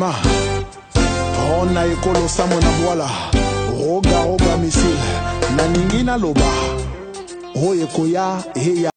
Mama, on a ekolo samo na boala, roga misil, na ningina loba, oye koya heya.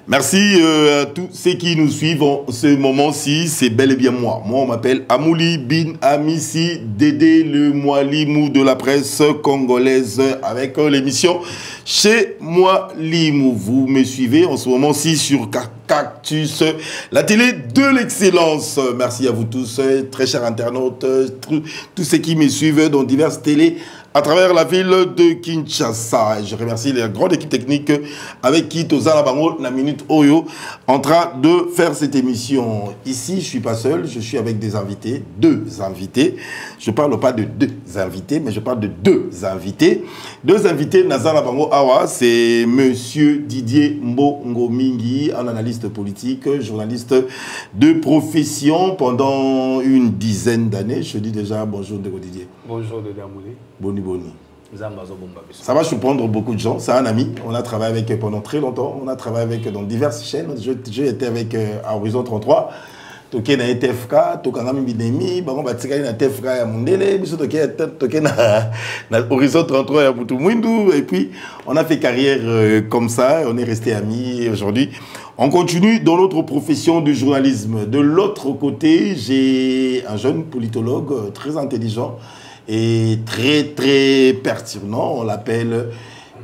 Merci à tous ceux qui nous suivent en ce moment-ci, c'est bel et bien moi. Moi, on m'appelle Amouli Bin Amissi Dédé, le Mwalimou de la presse congolaise, avec l'émission Chez moi Limou. Vous me suivez en ce moment-ci sur Cactus, la télé de l'excellence. Merci à vous tous, très chers internautes, tous ceux qui me suivent dans diverses télés à travers la ville de Kinshasa. Et je remercie les grandes équipes techniques avec qui Tozala Bango, la Minute Oyo, en train de faire cette émission. Ici, je ne suis pas seul, je suis avec des invités, deux invités. Je ne parle pas de deux invités, mais je parle de deux invités. Deux invités, Nazala Bango Awa, c'est monsieur Didier Mbongomingi, un analyste politique, journaliste de profession pendant une dizaine d'années. Je dis déjà bonjour Didier. Bonjour Dédé Amouli. Boni. Ça va surprendre beaucoup de gens. C'est un ami. On a travaillé avec pendant très longtemps. On a travaillé avec dans diverses chaînes. J'ai été avec à Horizon 33. Toké na TFK, Tokangami Bidemi, Bango Batikali na TFK ya Mundele, Biso Toké na Horizon 33 ya Boutoumouindou. Et puis, on a fait carrière comme ça. On est resté amis. Et aujourd'hui, on continue dans notre profession du journalisme. De l'autre côté, j'ai un jeune politologue très intelligent et très pertinent. On l'appelle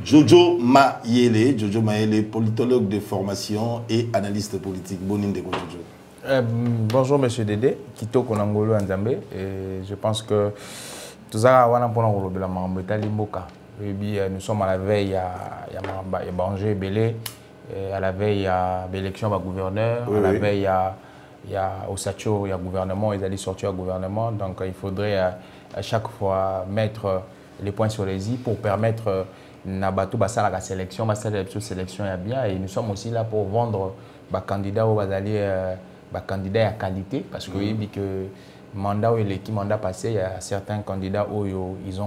Jojo Mayele. Jojo Mayele, politologue de formation et analyste politique. Boninde Jojo. Bonjour Monsieur Dédé, Kitoko Nangolo Nzambe. Je pense que tout ça, nous sommes à la veille, il y a Banger Belé, à la veille, il y a l'élection du gouverneur, à la veille, il y a Osacho, il y a gouvernement, ils allaient sortir au gouvernement. Donc il faudrait à chaque fois mettre les points sur les i pour permettre Nabatou Bassala la sélection, Bassala la sélection est bien. Et nous sommes aussi là pour vendre les candidats au candidats à qualité, parce que oui, que mandat ou l'équipe mandat passé, il y a certains candidats où ils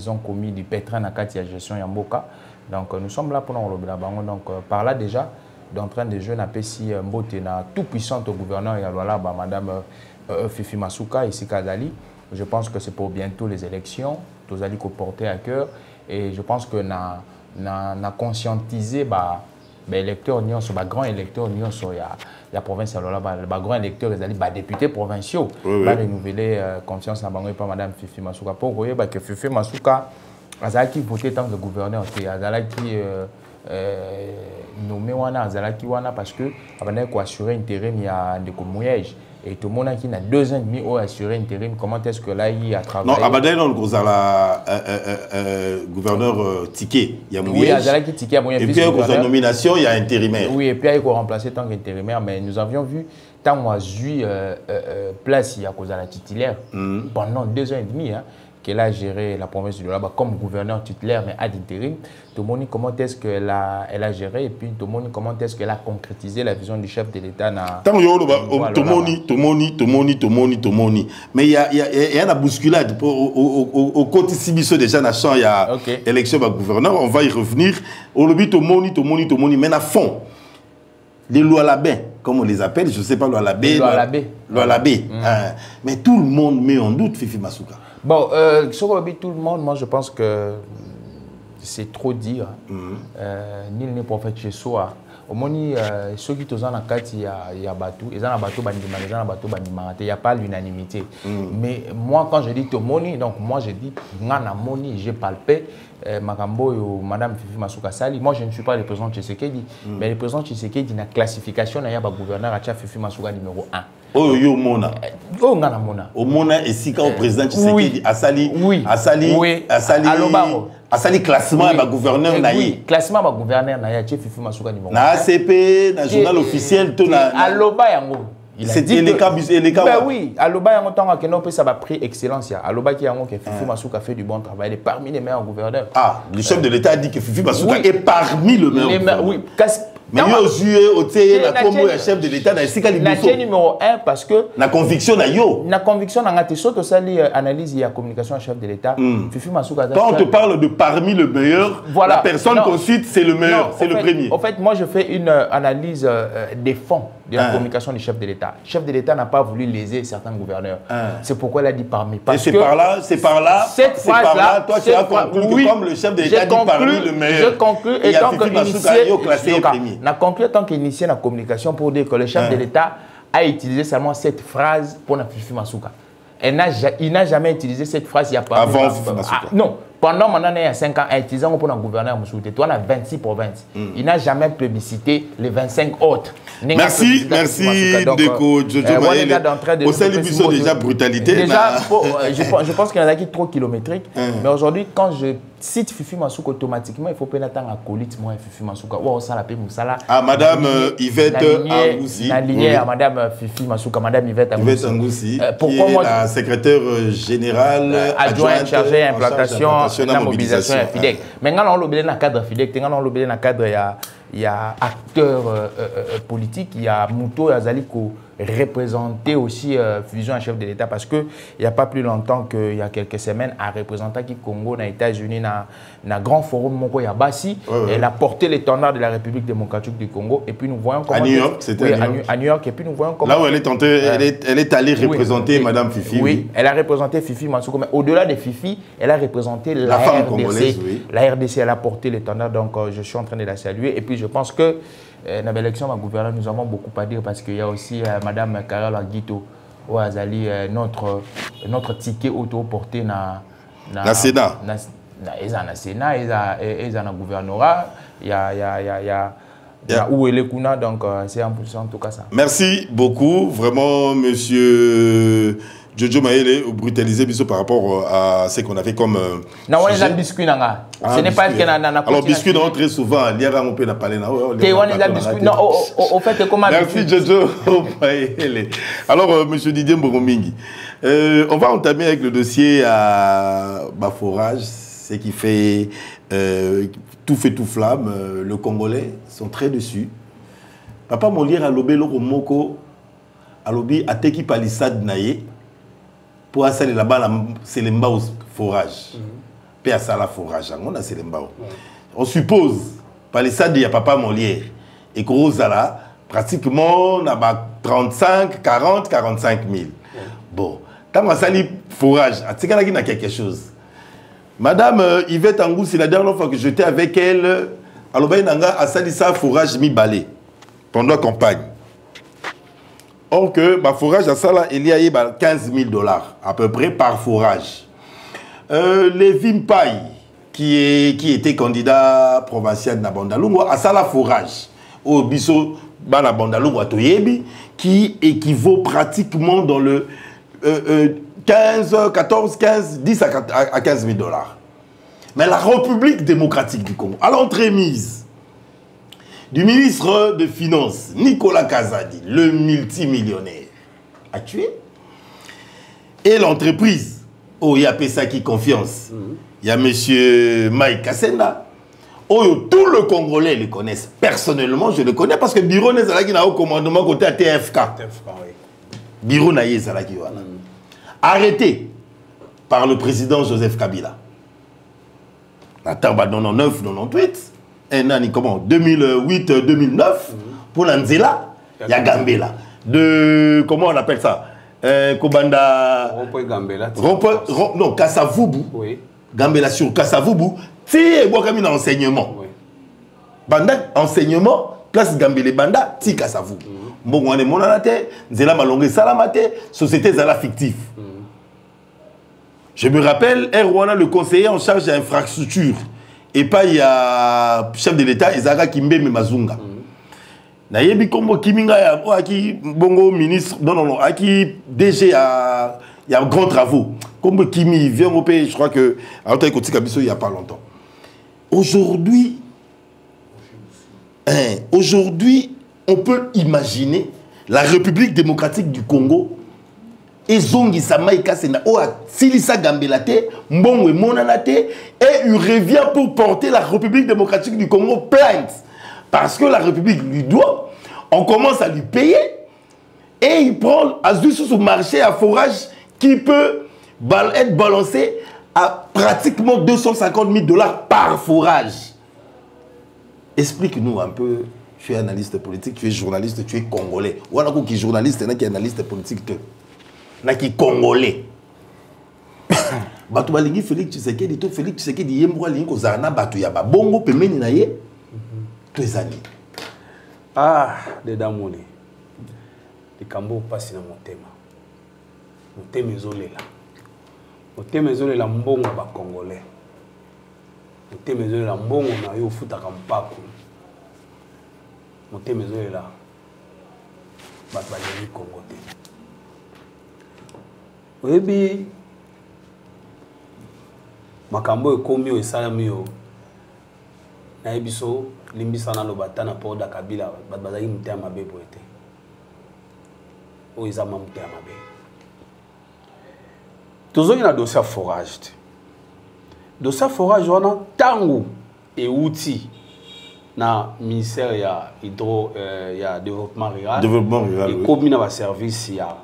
ont commis du pétrin à la gestion Yamboka. Donc nous sommes là pour nous le bango. Donc par là déjà, d'entrain des jeunes appelés si Mbote na tout puissant au gouverneur et voilà madame Fifi Masuka ici Kazali. Je pense que c'est pour bientôt les élections, tous allez porter à cœur et je pense que na conscientiser électeurs grand électeur il y a la province grand électeur les députés provinciaux va renouveler confiance dans bango et pas madame Fifi Masuka pour voyez que Fifi Masuka azalaki voté tant que gouverneur azalaki nommé wana azalaki wana parce que avant quoi assurer intérim il y a des Mouyège et tout le monde qui a 2 ans et demi à assurer intérim comment est-ce que là il a travaillé non abadai non la gouverneur Tiké il y a Mouyège oui azalaki Tiké a Mouyège et puis pour sa nomination il y a intérimaire oui et puis il a remplacé tant qu'intérimaire mais nous avions vu tant moi eu place il y a cause à la titulaire pendant 2 ans et demi qu'elle a géré la province du Laba comme gouverneur titulaire mais ad intérim. Tout le monde comment est-ce qu'elle a géré et puis tout le monde comment est-ce qu'elle a concrétisé la vision du chef de l'État. Mais il y a une bousculade au côté Sibiso déjà na champ il y a élection de gouverneur on va y revenir au lobby tomoni mais à fond les lois labin comme on les appelle je sais pas loi labé mais tout le monde met en doute Fifi Masuka. Bon, sur tout le monde, moi je pense que c'est trop dire. Nul n'est prophète chez soi. Au moins, ceux qui sont en cas, il y a bateau, ils ont un bateau, il n'y a pas l'unanimité. Mais moi, quand je dis Tomoni, donc moi je dis Nganamoni, j'ai palpé. Makambo ou Madame Fifi Masuka Sali. Moi, je ne suis pas le président Tshisekedi, mais le président Tshisekedi a classification il y a un gouverneur à Fifi Masuka numéro 1. Oh yo mona. Oh ngana mona. Au mona et si quand au président Tshisekedi a sali classement à gouverneur naï. Classement à gouverneur naï Fifi Masuka numéro 1. Na ACP, na journal officiel to na aloba yango. C'était les cas. Ben oui, Aloba yango tanga que non ça va prix excellence ya. Aloba qui yango que Fifi Masuka fait du bon travail, il est parmi les meilleurs gouverneurs. Ah, le chef de l'État a dit que Fifi Masuka est parmi les meilleurs. Oui, mais yo joué au té la comme le chef de l'État na sika liboso. Na numéro 1 parce que na conviction na yo. Na conviction na ngate soto sali analyse et communication chef de l'État. Fifi Masuka. Quand on te parle de parmi le meilleur, la personne qu'on cite c'est le meilleur, c'est le premier. En fait, moi je fais une analyse des fonds de la communication du chef de l'État. Le chef de l'État n'a pas voulu léser certains gouverneurs. C'est pourquoi il a dit parmi. Parce et c'est par là, cette phrase-là, toi tu as conclu que comme le chef de l'État dit parmi le meilleur. Je conclus et tant qu'initié la communication pour dire que le chef de l'État a utilisé seulement cette phrase pour la Fifi Masuka. Il n'a jamais utilisé cette phrase il y a pas avant non. Pendant maintenant, il y a 5 ans, il utilisé pour le gouverneur Moussouté. Toi, on a 26 provinces. Il n'a jamais plébiscité les 25 autres. Merci Deko Jojo Maël. Au sein de l'émission déjà brutalité. Déjà, je pense qu'il y en a qui trop kilométrique. Mais aujourd'hui, quand je cite Fifi Masuka automatiquement, il faut pas attendre à colite moi Fifi Masuka. Ah, Madame Yvette Angoussi. Aligné à Madame Fifi Masuka, Madame Yvette Angoussi. Pourquoi moi la secrétaire générale adjointe chargée d'implantation, la mobilisation FIDEC. Mais quand on l'obéit dans le cadre FIDEC, quand on l'obéit dans le cadre, il y a acteurs politiques, il y a Mouto Azaliko représenter aussi Fusion un chef de l'État parce qu'il n'y a pas plus longtemps qu'il y a quelques semaines, un représentant qui Congo dans les États-Unis, dans un grand forum Moko Yabasi, elle a porté l'étendard de la République démocratique du Congo et puis nous voyons comment... À New York, c'était à New York, et puis nous voyons comment... Là où elle est tentée, elle est allée représenter Madame Fifi. Oui, elle a représenté Fifi Masuka, mais au-delà de Fifi, elle a représenté la femme RDC. congolaise, oui. La RDC, elle a porté l'étendard, donc je suis en train de la saluer et puis je pense que dans l'élection ma gouverneur, nous avons beaucoup à dire parce qu'il y a aussi Madame Carole Aguito ou Azali, notre ticket auto-porté dans le Sénat. Dans le Sénat, et dans le gouvernorat, il y a où est le Kuna, donc c'est en tout cas ça. Merci beaucoup, vraiment, monsieur Jojo Maël, brutalisé par rapport à ce qu'on a fait comme. Non, on est biscuit. Ce n'est pas que alors, biscuit, très souvent, il y a un peu de parler. Non, au fait, comment. Merci Jojo Maël. Alors, monsieur Didier Mboromingi, on va entamer avec le dossier à Baforage, ce qui fait tout flamme. Le Congolais sont très dessus. Papa Molière a lobé le Romoko, a lobé à Teki Palissade Naye. Pour aller là-bas, c'est le mbao forage. Puis à ça, la forage, on a c'est le mbao. On suppose, par les sades, il y a Papa Molière. Et qu'au Zala, pratiquement, on a 35, 40, 45 000. Bon, quand on a sali forage, à Tsikana, il y a quelque chose. Madame Yvette Angou, c'est la dernière fois que j'étais avec elle. Alors, il y a sali ça forage mi-balé pendant la campagne. Or que bah, forage à ça là, il y a 15 000 $ à peu près par forage. Les Vimpai qui était candidat provincial de Nabandalungo à ça la forage au biso bana Bandalungo à Toyebi qui équivaut pratiquement dans le 15, 14, 15, 10 à 15 000 $. Mais la République démocratique du Congo, à l'entremise du ministre des Finances, Nicolas Kazadi, le multimillionnaire, a tué. Et l'entreprise, oh, il y a Pesaki Confiance, il y a M. Mike Kassenda, oh, tout le Congolais le connaissent. Personnellement, je le connais parce que Biro Nezalaki n'a au commandement côté à TFK. Biro Naye Zalaki, voilà. Arrêté par le président Joseph Kabila. La Tamba 99, 98. Comment 2008-2009 pour l'Anzela, il y a Gambela. De comment on appelle ça Kobanda. Gambela. Non, Kassavubu. Oui. Gambela sur Kassavubu. C'est un enseignement. Oui. Banda enseignement, place Gambele Banda, ti Kassavubu. Bon, on est monanate, Zela Malongé Salamate, société Zala fictif. Je me rappelle, Erwana, le conseiller en charge de l'infrastructure. Et pas il y a chef de l'État Ezara Kimbe Mazunga. Nayebi Kombo Kiminga aki bongo ministre non aki DG il y a grands travaux. Kombo Kimi vient au pays, je crois que à Otaïkoti Kabiso il y a pas longtemps. Aujourd'hui on peut imaginer la République démocratique du Congo et Zongi Samaïka Sena Oa Silisa Gambelate, Mbongwe Monanate, et il revient pour porter la République démocratique du Congo plainte. Parce que la République lui doit, on commence à lui payer, et il prend Azus sur le marché à forage qui peut être balancé à pratiquement 250 000 $ par forage. Explique-nous un peu tu es analyste politique, tu es journaliste, tu es congolais. Ou alors qui est journaliste, qui est analyste politique, tu es congolais. Bato balingi Félix Tshisekedi to Félix Tshisekedi yembo alingi kozana bato ya babongo pemeni na ye to ezali. Ah, de damoni. De kambo pasi na motema. Motema ezolela. Motema ezolela mbongo ba congolais. Motema ezolela mbongo na yo futaka mpako. Motema ezolela bato balingi Congo te. Oyebi makambo ekomi esalami yo na yebiso limbisa na lobata na poda Kabila bazali mutema mabe boete o izama mutema mabe tozongi na dossier forage dossier forage wana tangu euti na ministère ya hydro ya développement rural et komi na ba service ya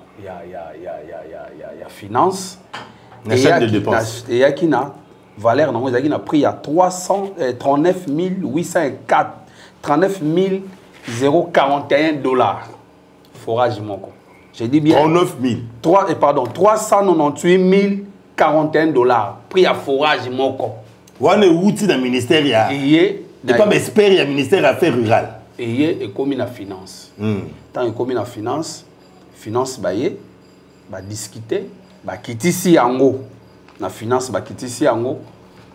finance na chef de dépense et yakina valeur non ils a pris à 39 804 39 041 dollars forage moko j'ai dit bien 39 000 398 041 dollars prix à forage moko wane outil dans ministère ya et pas espère ya ministère affaires rurales et comme na finance tant comme na finance baye ba discuter ba kitisi yango na finance ba kitisi yango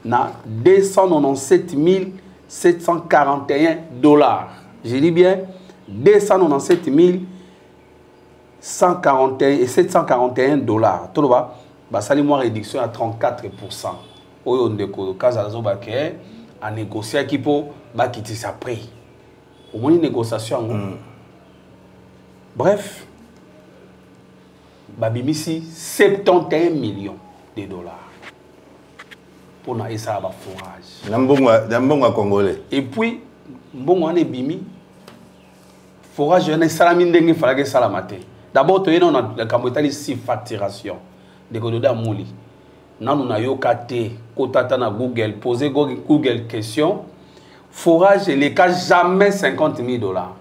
na 297 741 dollars. Je dis bien 297 141 et 741 dollars. Tout le bas, sali moi réduction à 34%. Oyo ndeko kaza zo ba ke a négocier qui pour ba kitisi après. Au moins une négociation. Bref, babimisi 71 millions de dollars pour na esa ba forage. Nambonga congolais. Et puis mbongo ane bimi forage na salami ndenge falake salamate. D'abord to yena na kamotali si facturation de kododa muli. Nanu na yokate kotata na Google poser Google question forage les cas jamais 50 000 dollars.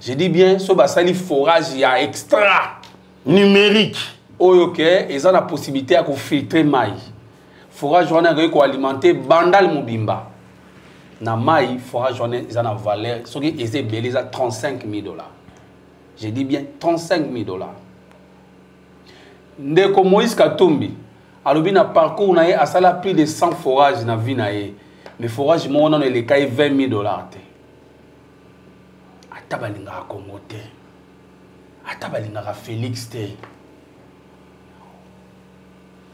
Je dis bien so basali forage ya extra numérique. Ok, ils ont la possibilité à filtrer maï. Forage on a alimenter bandal mobimba. Na maï forage on ils ont la valeur, ce qui est belé à 35 000 dollars. Je dis bien 35 000 dollars. Ndeko Moïse Katumbi, alobi na parcours na ye asala plus de 100 forages na vie na ye. Mais forage mon on les caille 20 000 dollars. Atabalinga Congo te. Atabalinga Félix te.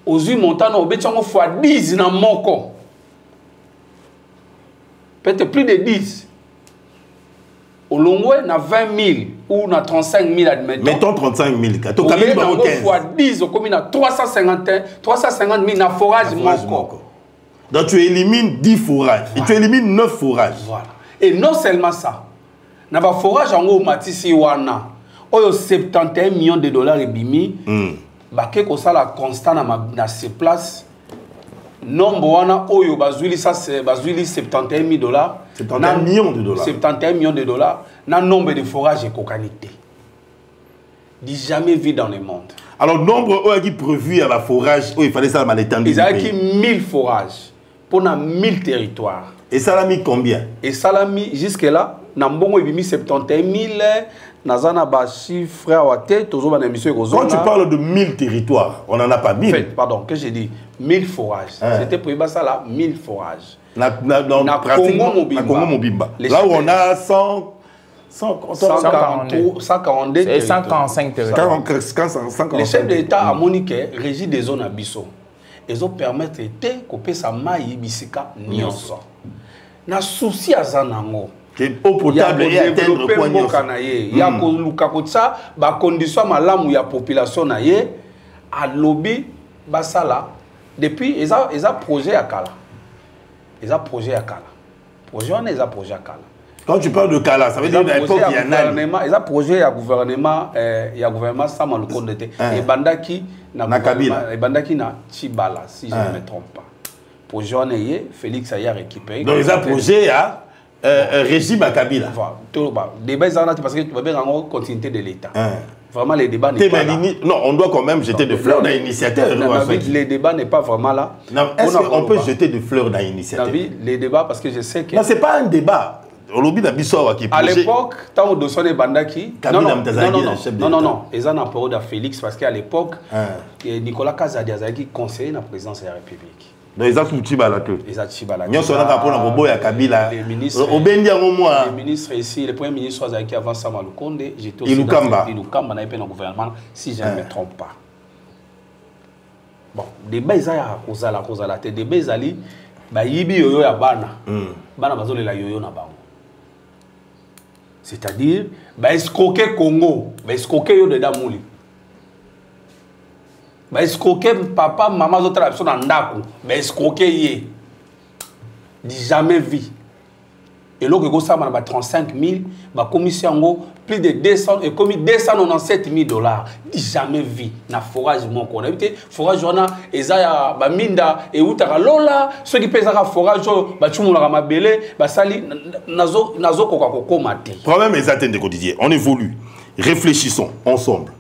Ozui Montano obetiango fois 10 na moko. Peut-être plus de 10. Olongwe na 20 000 ou na 35 000 admettons. Mettons 35 000. To kameli ba 15 fois 10 au commune na 350 000 na forage moko. Donc tu élimines 10 forages et tu élimines 9 forages. Voilà. Et non seulement ça. Na ba forage en matisi wana. Oyo 71 millions de dollars et bimi. Bake ko sala constant na ces places. Nombre wana oyo bazuli ça c'est bazuli 71 000 dollars. 71 millions de dollars. 71 millions de dollars. Na nombre de forages et cocanité. Dit jamais vu dans le monde. Alors nombre qui prévu à la forage, il fallait ça mal étendu. Ils avaient 1000 forages pour 1000 territoires. Et ça l'a mis combien? Et ça l'a mis jusque là. Nambongo il mis 71 000. Nazana ba chiffre à tête toujours dans émission. Quand tu parles de 1000 territoires, on n'en a pas 1000. En fait, pardon, que j'ai dit 1000 forages. C'était pour ça là 1000 forages. Na Congo Mobimba. Là où on a 142 et 145 territoires. Les chefs d'État à Monique régit des zones à Bisso. Ils ont permis de couper sa maille bisika nyonso. Na souci à Zanango. Eau potable et atteindre quoi il y a ça ba condition malamu ya population na ye a lobby basala depuis ils a projet à Kala. Ils a projet à Kala. Projet on a projet à Kala. Quand tu parles de Kala, ça veut dire à l'époque il y a gouvernement, ils a projet à gouvernement sama le compte de et bandaki na Kabila et bandaki na Chibala si je ne me trompe pas. Projet on a Félix a récupéré. Donc ils a projet à régime à Kabila. Débat parce que tu vas bien en continuité de l'État. Vraiment, les débats n'est pas là. Non, on doit quand même jeter des fleurs dans l'initiative. Les débats n'est pas vraiment là. Est-ce qu'on peut jeter des fleurs dans l'initiative? Les débats, parce que je sais que... Non, ce n'est pas un débat. À l'époque, tant au dossier de Bandaki... Non, ils en ont parlé de Félix, parce qu'à l'époque, Nicolas Kazadi a été conseiller dans la présidence de la République. Donc, ils ont tout petit balaté. Ils ont tout balaté. Ils ont Kabila. Les ministres ici, le premier ministre qui avant Samalou Konde, j'étais aussi dans le gouvernement, si je ne me trompe pas. Bon, des belles à cause de la tête, des belles ali, bah yibi yoyo ya bana, bana bazole la yoyo na bango. C'est-à-dire, bah escroquer Congo, bah escroquer yo de Damouli. Bah escroquer papa, maman autres personnes en Ndaku, bah escroquer yé. Dit jamais vu. Et là, que ça m'a 35 000, bah commission plus de 200 et commis 297 000 $. Dit jamais vu. Na forage mon qu'on a évité forage on et ça bah minda et outara lola ceux qui pèsent à forage bah tu m'as mabélé bah sali nazo kokako mate. Problème est atteint de quotidien. On évolue. Réfléchissons ensemble.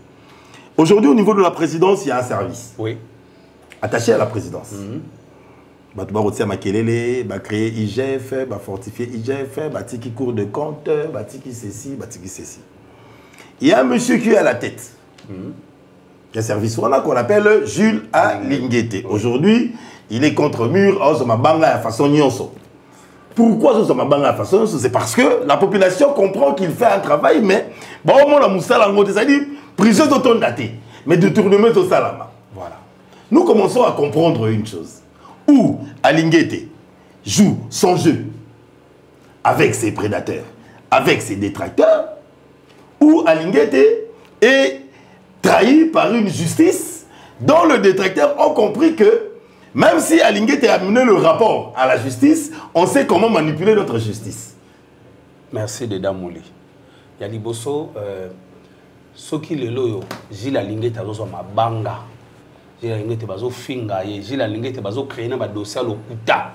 Aujourd'hui, au niveau de la présidence, il y a un service. Oui. Attaché à la présidence. Tu vas créer IGF, fortifier IGF, qui cours de compte, qui ceci. Il y a un monsieur qui est à la tête. Il y a un service qu'on appelle Jules Alinguete. Aujourd'hui, il est contre mur à façon nyonso. Pourquoi c'est parce que la population comprend qu'il fait un travail, mais c'est-à-dire prison d'automne daté, mais détournement au salama. Voilà. Nous commençons à comprendre une chose. Où Alinguete joue son jeu avec ses prédateurs, avec ses détracteurs, où Alinguete est trahi par une justice dont les détracteurs ont compris que même si Alinguete a amené le rapport à la justice, on sait comment manipuler notre justice. Merci de Damouli. Yaliboso, ce qui est là, Gilles Alinguete a ma banga. Gilles Alinguete bazo finga ye Gilles Alinguete bazo créer na ba dossier le kuta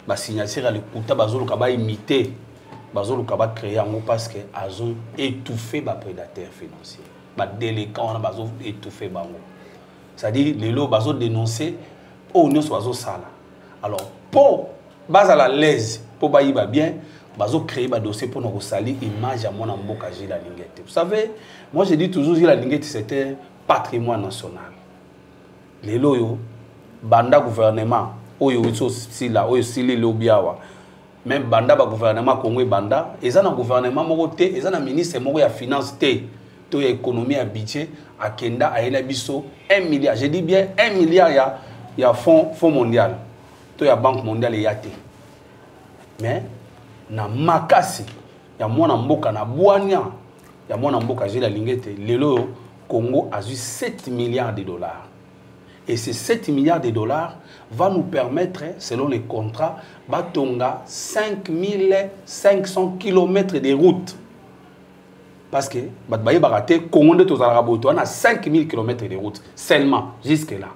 ba signature le kuta bazo le kaba imiter bazo le kaba créer en parce que azon étouffé ba prédateur financier ba délinquant on bazo étouffé bango c'est-à-dire les lots bazo dénoncer au nyos bazo sala alors pour base à la l'aise pour ba yiba bien bazo créer ba dossier pour nous salir image à mon mboka Gilles Alinguete. Vous savez, moi je dis toujours Gilles Alinguete c'était patrimoine national. Les loyaux, banda gouvernement, oyo sila, oyo sili lobiawa. Même banda ba gouvernement Congo banda, ils ont un gouvernement mogoté, ils ont un ministre mogo ya finance té, to ya économie à budget, à Kenda, à Elabiso, 1 milliard. Je dis bien 1 milliard ya fonds mondial, to ya banque mondiale ya té. Mais na makasi, ya mwana mboka na boania, ya mwana mboka Gilles Alinguete, les loyaux Congo a eu 7 milliards de $. Et ces 7 milliards de $, va nous permettre, selon les contrats, Batonga 5500 km de route. Parce que, Congo on a 5000 km de route, seulement, jusque-là.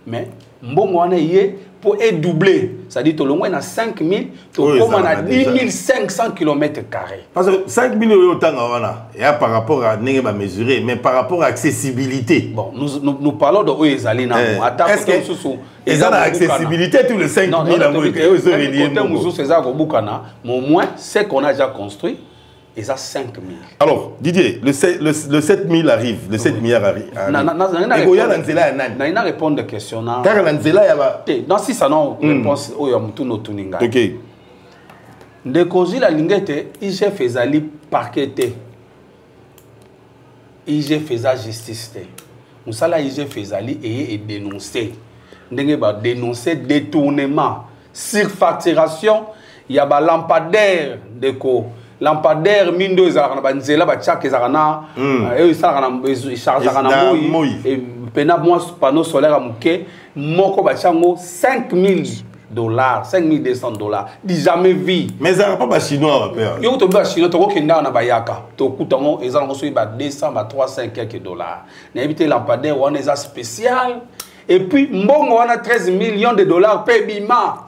Mais, Mbongo pour être doublé, c'est-à-dire que on a 5000, on a 10 500 km². Parce que 5000 euros, il y a par rapport à mesurer, mais par rapport à l'accessibilité. Bon, nous parlons de Oezalina. Est-ce qu'ils ont l'accessibilité tous les 5000 mais au moins, ce qu'on a déjà construit, ils ont 5000. Alors, Didier, le 7000 arrive, le 7 milliards arrive. Il y a une réponse de question. Non, si ça n'a réponse, il y a une réponse. Ok. De cause la Alinguete, IG faisait parqueter. IG faisait justice. Nous sommes là, IG faisait et dénoncer. Nous avons dénoncé détournement, surfacturation, il y a un lampadaire de co. Lampadaire mindo ezalaka na nzela ba tchak ezalaka na ezalaka na charge na moi et pena moi panneau solaire amuke moko ba chango $5000 $5200 di jamais vu mais ça pas ba chinois père yo to ba chinois to ko kenda na bayaka to kutango ezalaka so ba 200 ba 300 quelques dollars na éviter lampadaire on est spécial et puis mbongo on a 13 millions de dollars pe bima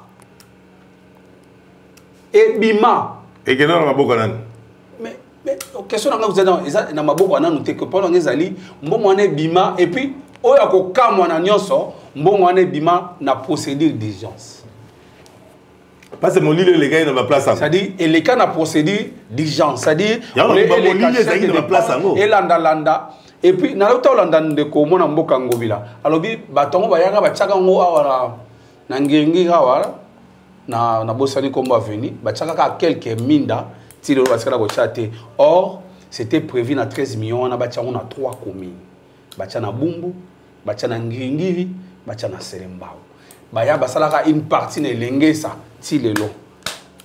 et bima Et que non, maboko nan. Mais question nga vous êtes dans maboko nan noté que pendant les ali mbongo wana bima et puis oya ko kamwa na nyonso mbongo wana bima na procédure d'urgence. Parce que mon lit les gars dans ma place. C'est-à-dire et les cas na procédure d'urgence, c'est-à-dire les gars dans ma place et landa et puis na lota landa ndeko mona mboka ngobila. Alors bi batongo bayaka bachaka ngo awara na ngengi awara na bosani komba veni bachaka ka quelques minda ti le bachaka ko chaté. Or c'était prévu na 13 millions na bachaka na 3 communes. Bachana Bumbu, bachana Ngingiri, bachana Selembao. Baya basalaka une partie ne lengesa ti lelo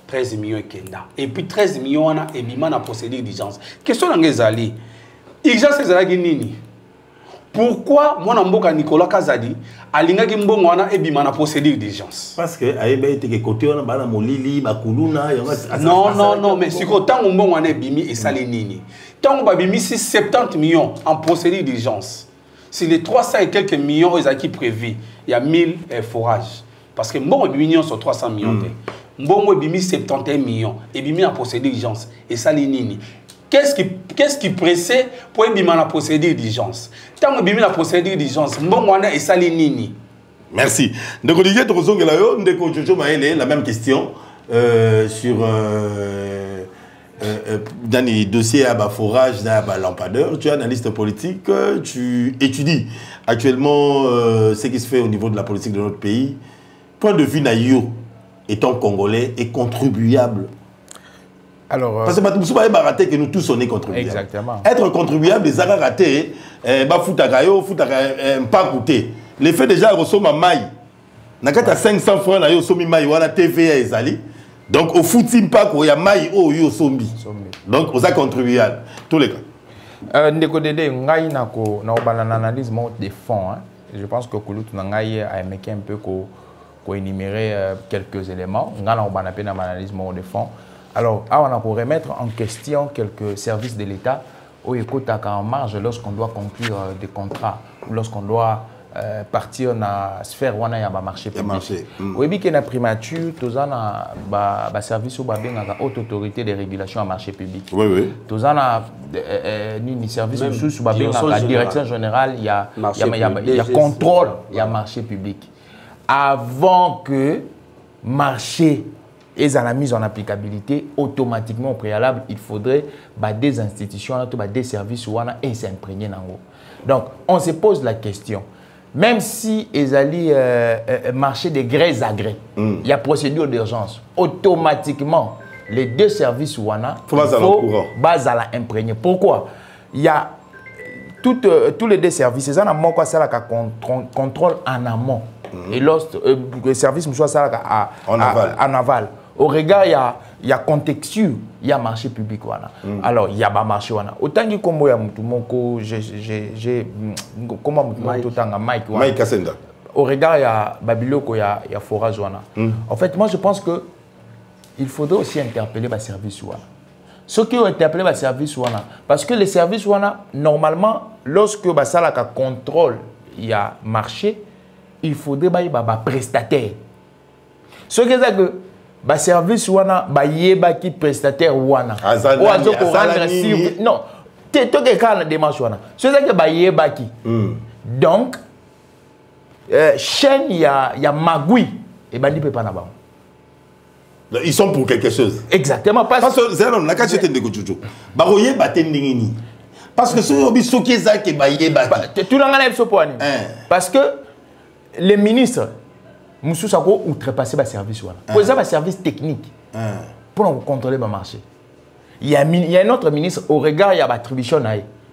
13 millions et kenda. Et puis 13 millions na ebima na procédure d'urgence. Question ngezali. Urgence ezalaki nini? Pourquoi mon mboka Nicolas Kazadi alingaki mbongo wana ebima na procédure d'urgence? Parce que ayeba été côté on bana molili bakuluna non mais si ko tango mbongo wana ebimi esali nini? Tango babimi 70 millions en procédure d'urgence. Si les 300 et quelques millions ils acquis prévus, il y a 1000 forages parce que mbongo ebimi sur 300 millions. Mbongo ebimi 71 millions ebimi en procédure d'urgence esali nini? Qu'est-ce qui pressait pour ebima na procédure d'urgence? Tant ebimi la procédure d'urgence, mbongo wana esali nini? Merci. Donc Olivier Tozongela yo ndeko Jojo Maele la même question sur dans les dossiers à forage, à lampadaire. Tu es analyste politique, tu étudies actuellement ce qui se fait au niveau de la politique de notre pays. Point de vue naïo, étant congolais, est contribuable. Alors, parce que que nous tous on est contribuables. Exactement. Être contribuable, les arts ratés, pas coûter. L'effet déjà ressomme à maille. Nakata 500 francs na yo somi maille wana TVA ezali. Donc au footing pas ko ya maille o yo sombi. Donc aux a contribuable tous les cas. Ndeko Dede ngai na ko na obana analyse des fonds hein. Je pense que Kouloutou ngai a aimé un peu ko énumérer quelques éléments. Ngai na obana pe na analyse des fonds. Alors, on a pour remettre en question quelques services de l'État où il coûte en marge lorsqu'on doit conclure des contrats ou lorsqu'on doit partir dans la sphère où il y a un marché public. Oui, il y a une primature, tout ça, un service où il y a une haute autorité de régulation en marché public. Oui, oui. Tout ça, un service où il y a la direction générale, il y a contrôle, il y a marché public. Avant que marché et à la mise en applicabilité, automatiquement au préalable, il faudrait des institutions, des services et s'imprégner dans l'eau. Donc, on se pose la question, même si ils allaient marcher de gré à gré, il y a procédure d'urgence, automatiquement, les deux services il faut imprégner. Pourquoi? Il y a tous les deux services, ils ont un contrôle en amont. Et lorsque le service en aval. Au regard, il y a contextuel, il y a marché public. Alors, il y a un marché. Autant que comme j'ai Mike Kassenda. Au regard, il y a Babiloko, il y a forage. En fait, moi, je pense qu'il faudrait aussi interpeller le service. Ceux qui ont interpellé le service, parce que les services, normalement, lorsque ça contrôle, il y a marché, il faudrait qu'il y ait un prestataire. Ce qui est que le service qui prestataire non, tu as démarche. Ce qui donc chaîne il y a magui et bandi peut pas na ils sont pour quelque chose. Exactement parce que c'est non nakache tende ko chuchu baroye batendingini parce que ceux qui sont qui ça qui baye baki tout l'angala so poani parce que les ministres Moussou Sako outrepassé le service. Pour ça, le service technique pour contrôler le marché. Il y a un autre ministre, au regard, il y a l'attribution.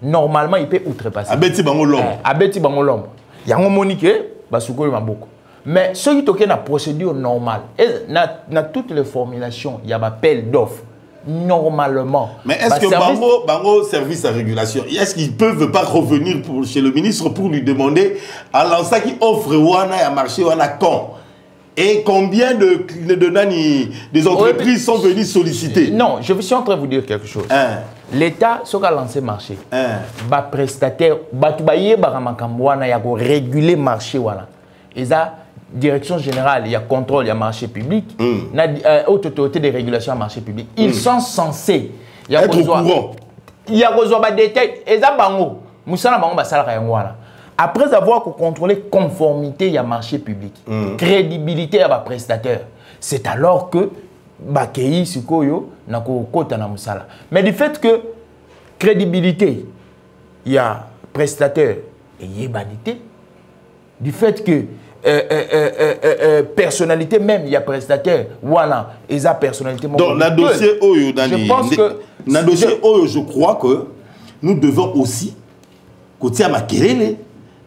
Normalement, il peut outrepasser. Abeti Bangolom. Abeti Bangolom. Il y a un monique, mais ceux qui ont la procédure normale, dans toutes les formulations, il y a un appel d'offres. Normalement. Mais est-ce que Bango service à régulation, est-ce qu'ils ne peuvent pas revenir chez le ministre pour lui demander à l'ancien qui offre Wana à marché Wana quand et combien des entreprises sont venues solliciter? Non, je suis en train de vous dire quelque chose. L'État, ce qu'a lancé le marché, prestataire, réguler le marché. Ils ont direction générale, il y a contrôle, il y a marché public, haute autorité de régulation à marché public. Ils sont censés être au courant. Il y a des détails. Et ça, après avoir contrôlé conformité, il y a marché public, crédibilité à prestataire. C'est alors que Bakei Sikoyo n'a kota na musala. Mais du fait que crédibilité, il y a prestataire et yébanité, du fait que personnalité même, il y a prestataire, voilà, et ça personnalité. Donc, dans le dossier Oyo, je pense que dans le dossier Oyo, je crois que nous devons aussi côté à Makelele,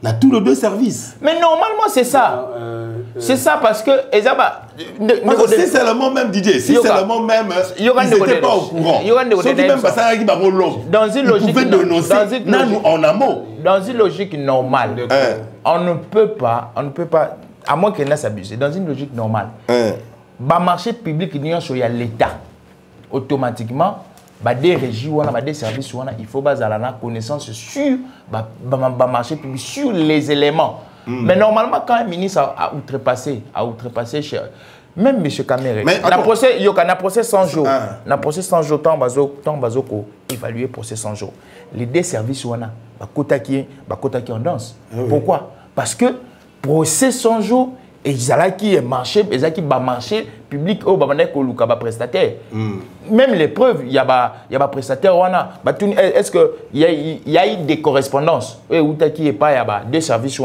dans tous les deux services. Mais normalement, c'est ça. C'est ça parce que si c'est le mot même Didier, si c'est le mot même, ils n'étaient pas au courant. Ceux qui même passaient avec dans une logique en amont. Dans une logique normale, on ne peut pas, à moins qu'il n'ait abusé, dans une logique normale, le marché public, il y a l'État. Automatiquement, des régies, des services, il faut avoir la connaissance sur le marché public, sur les éléments. Mais normalement, quand un ministre a outrepassé même M. Kamere, il y a un procès 100 jours. Un procès 100 jours, tant que évalué procès 100 jours. Les deux services, il y en danse. Pourquoi? Parce que procès 100 jours, et ils ont marché public au prestataire. Même les preuves, il y a prestataire. Est-ce qu'il y a eu des correspondances? Il y a des services,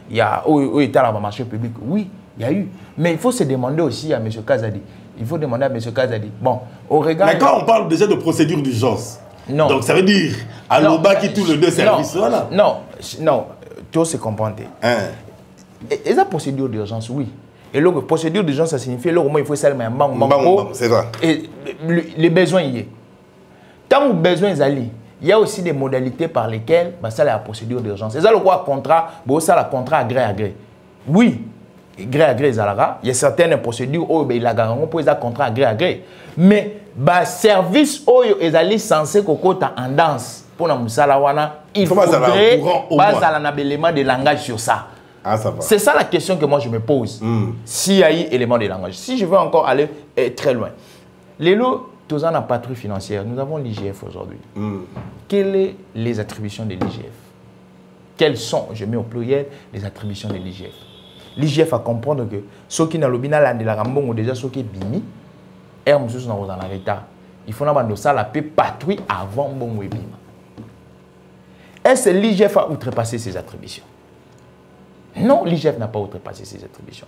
il y a un marché public. Oui, il y a eu. Mais il faut se demander aussi à M. Kazadi. Il faut demander à M. Kazadi. Bon, au regard. Mais quand on parle déjà de procédure d'urgence, donc ça veut dire à l'OBA qui tous les deux services. Non, tout se comprend. Et la procédure d'urgence, oui. Et la procédure d'urgence, ça signifie que il faut seulement un c'est ça. Et les besoins y est. Tant que besoin est allé, il y a aussi des modalités par lesquelles ça la procédure d'urgence. Et ça le quoi contrat, ça la contrat gré à gré. Oui, gré à gré il y a certaines procédures où il a garanti pour les contrats gré à gré. Mais service où ils allaient censé kokota en danse pour la musala wana, il faudrait un élément de langage sur ça. C'est ça la question que moi je me pose. S'il y a eu élément de langage. Si je veux encore aller très loin. Les lots, tous en patrouille financière, nous avons l'IGF aujourd'hui. Quelles sont les attributions de l'IGF? Quelles sont, je mets au pluriel, les attributions de l'IGF? L'IGF a comprendre que ceux qui n'ont pas de la rambon ou déjà ceux qui sont bimi, et en l'état, il faut que ça la paix patrouille avant bon bima. Est-ce que l'IGF a outrepassé ses attributions? Non, l'IGF n'a pas outrepassé ses attributions.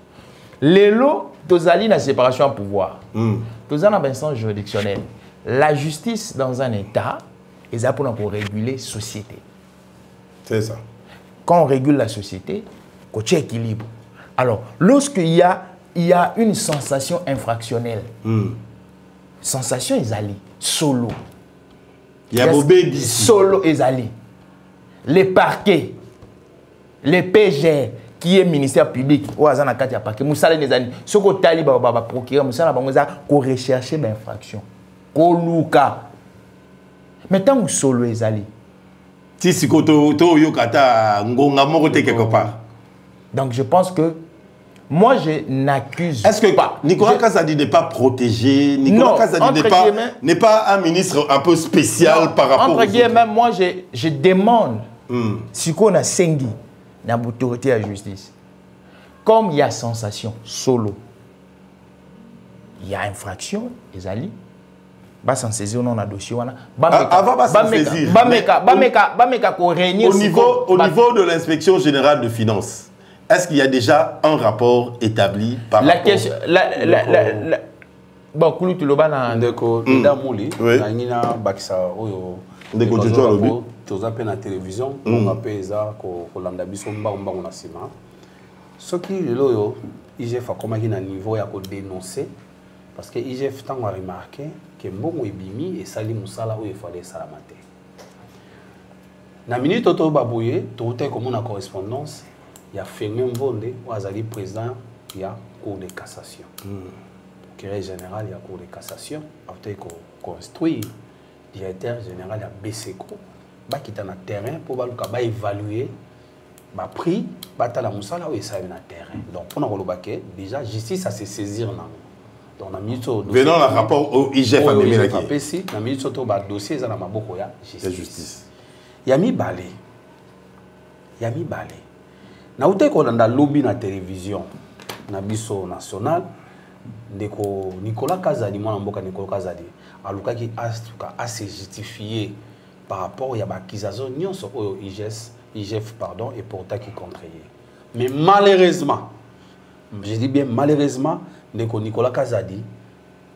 Les lots, tous allés dans la séparation de pouvoir. Tous dans l'instance juridictionnelle. La justice dans un État, ils ont pour réguler la société. C'est ça. Quand on régule la société, on tient équilibre. Alors, lorsqu'il y a une sensation infractionnelle, sensation est allée, solo. Il y a Bobé d'ici. Solo est allé. Les parquets. Les PG qui est ministère public ou azana kati ya parquet musala les années ce que tali ba procureur musala bangoza ko rechercher l'infraction ko luka mais tant que solo ezali si sikoto to yokata ngonga moko te quelque part. Donc je pense que moi je n'accuse pas. Est-ce que Nicolas Kazadi n'est pas protégé? Nicolas Kazadi n'est pas un ministre un peu spécial par rapport entre guillemets moi je demande si qu'on a sengi dans l'autorité à la justice. Comme il y a sensation solo, il y a infraction, les alliés, va s'en saisir dans le dossier. Au niveau de l'inspection générale de finances, est-ce qu'il y a déjà un rapport établi par la question, bon, Koulou Tuloba Ndeko Ndamouli, Nina Bakisa Oyo, Ndeko Jojo Lobi. Tous appels à la télévision, on appelle ça qu'on l'a d'habitude on a ciment. Ce qui est là, IGF a comme un niveau à dénoncer parce que IGF a remarqué que bon est bimi et sali musala où il fallait salamate. Na minute auto babouye, tout est comme une correspondance, il y a Fermé Mvonde ou Azali président, il y a cour de cassation. Procureur général, il y a cour de cassation, après qu'on construit directeur général à BCCO. Qui est dans le terrain pour évaluer bah pris batala musala et ça na terrain donc on a relobake déjà justice à se saisir na donc na minute venant le rapport au IGF à Mémé la qui na minute to ba dossier za na maboko ya justice yami balé na uté ko na lobby na télévision na biso national ndeko Nicolas Kazadi mwana mboka Nicolas Kazadi alukaki a se justifier par rapport à l'accusation nyonso au IGF pardon et pourtant qui contrarié. Mais malheureusement, je dis bien malheureusement, Nicolas Kazadi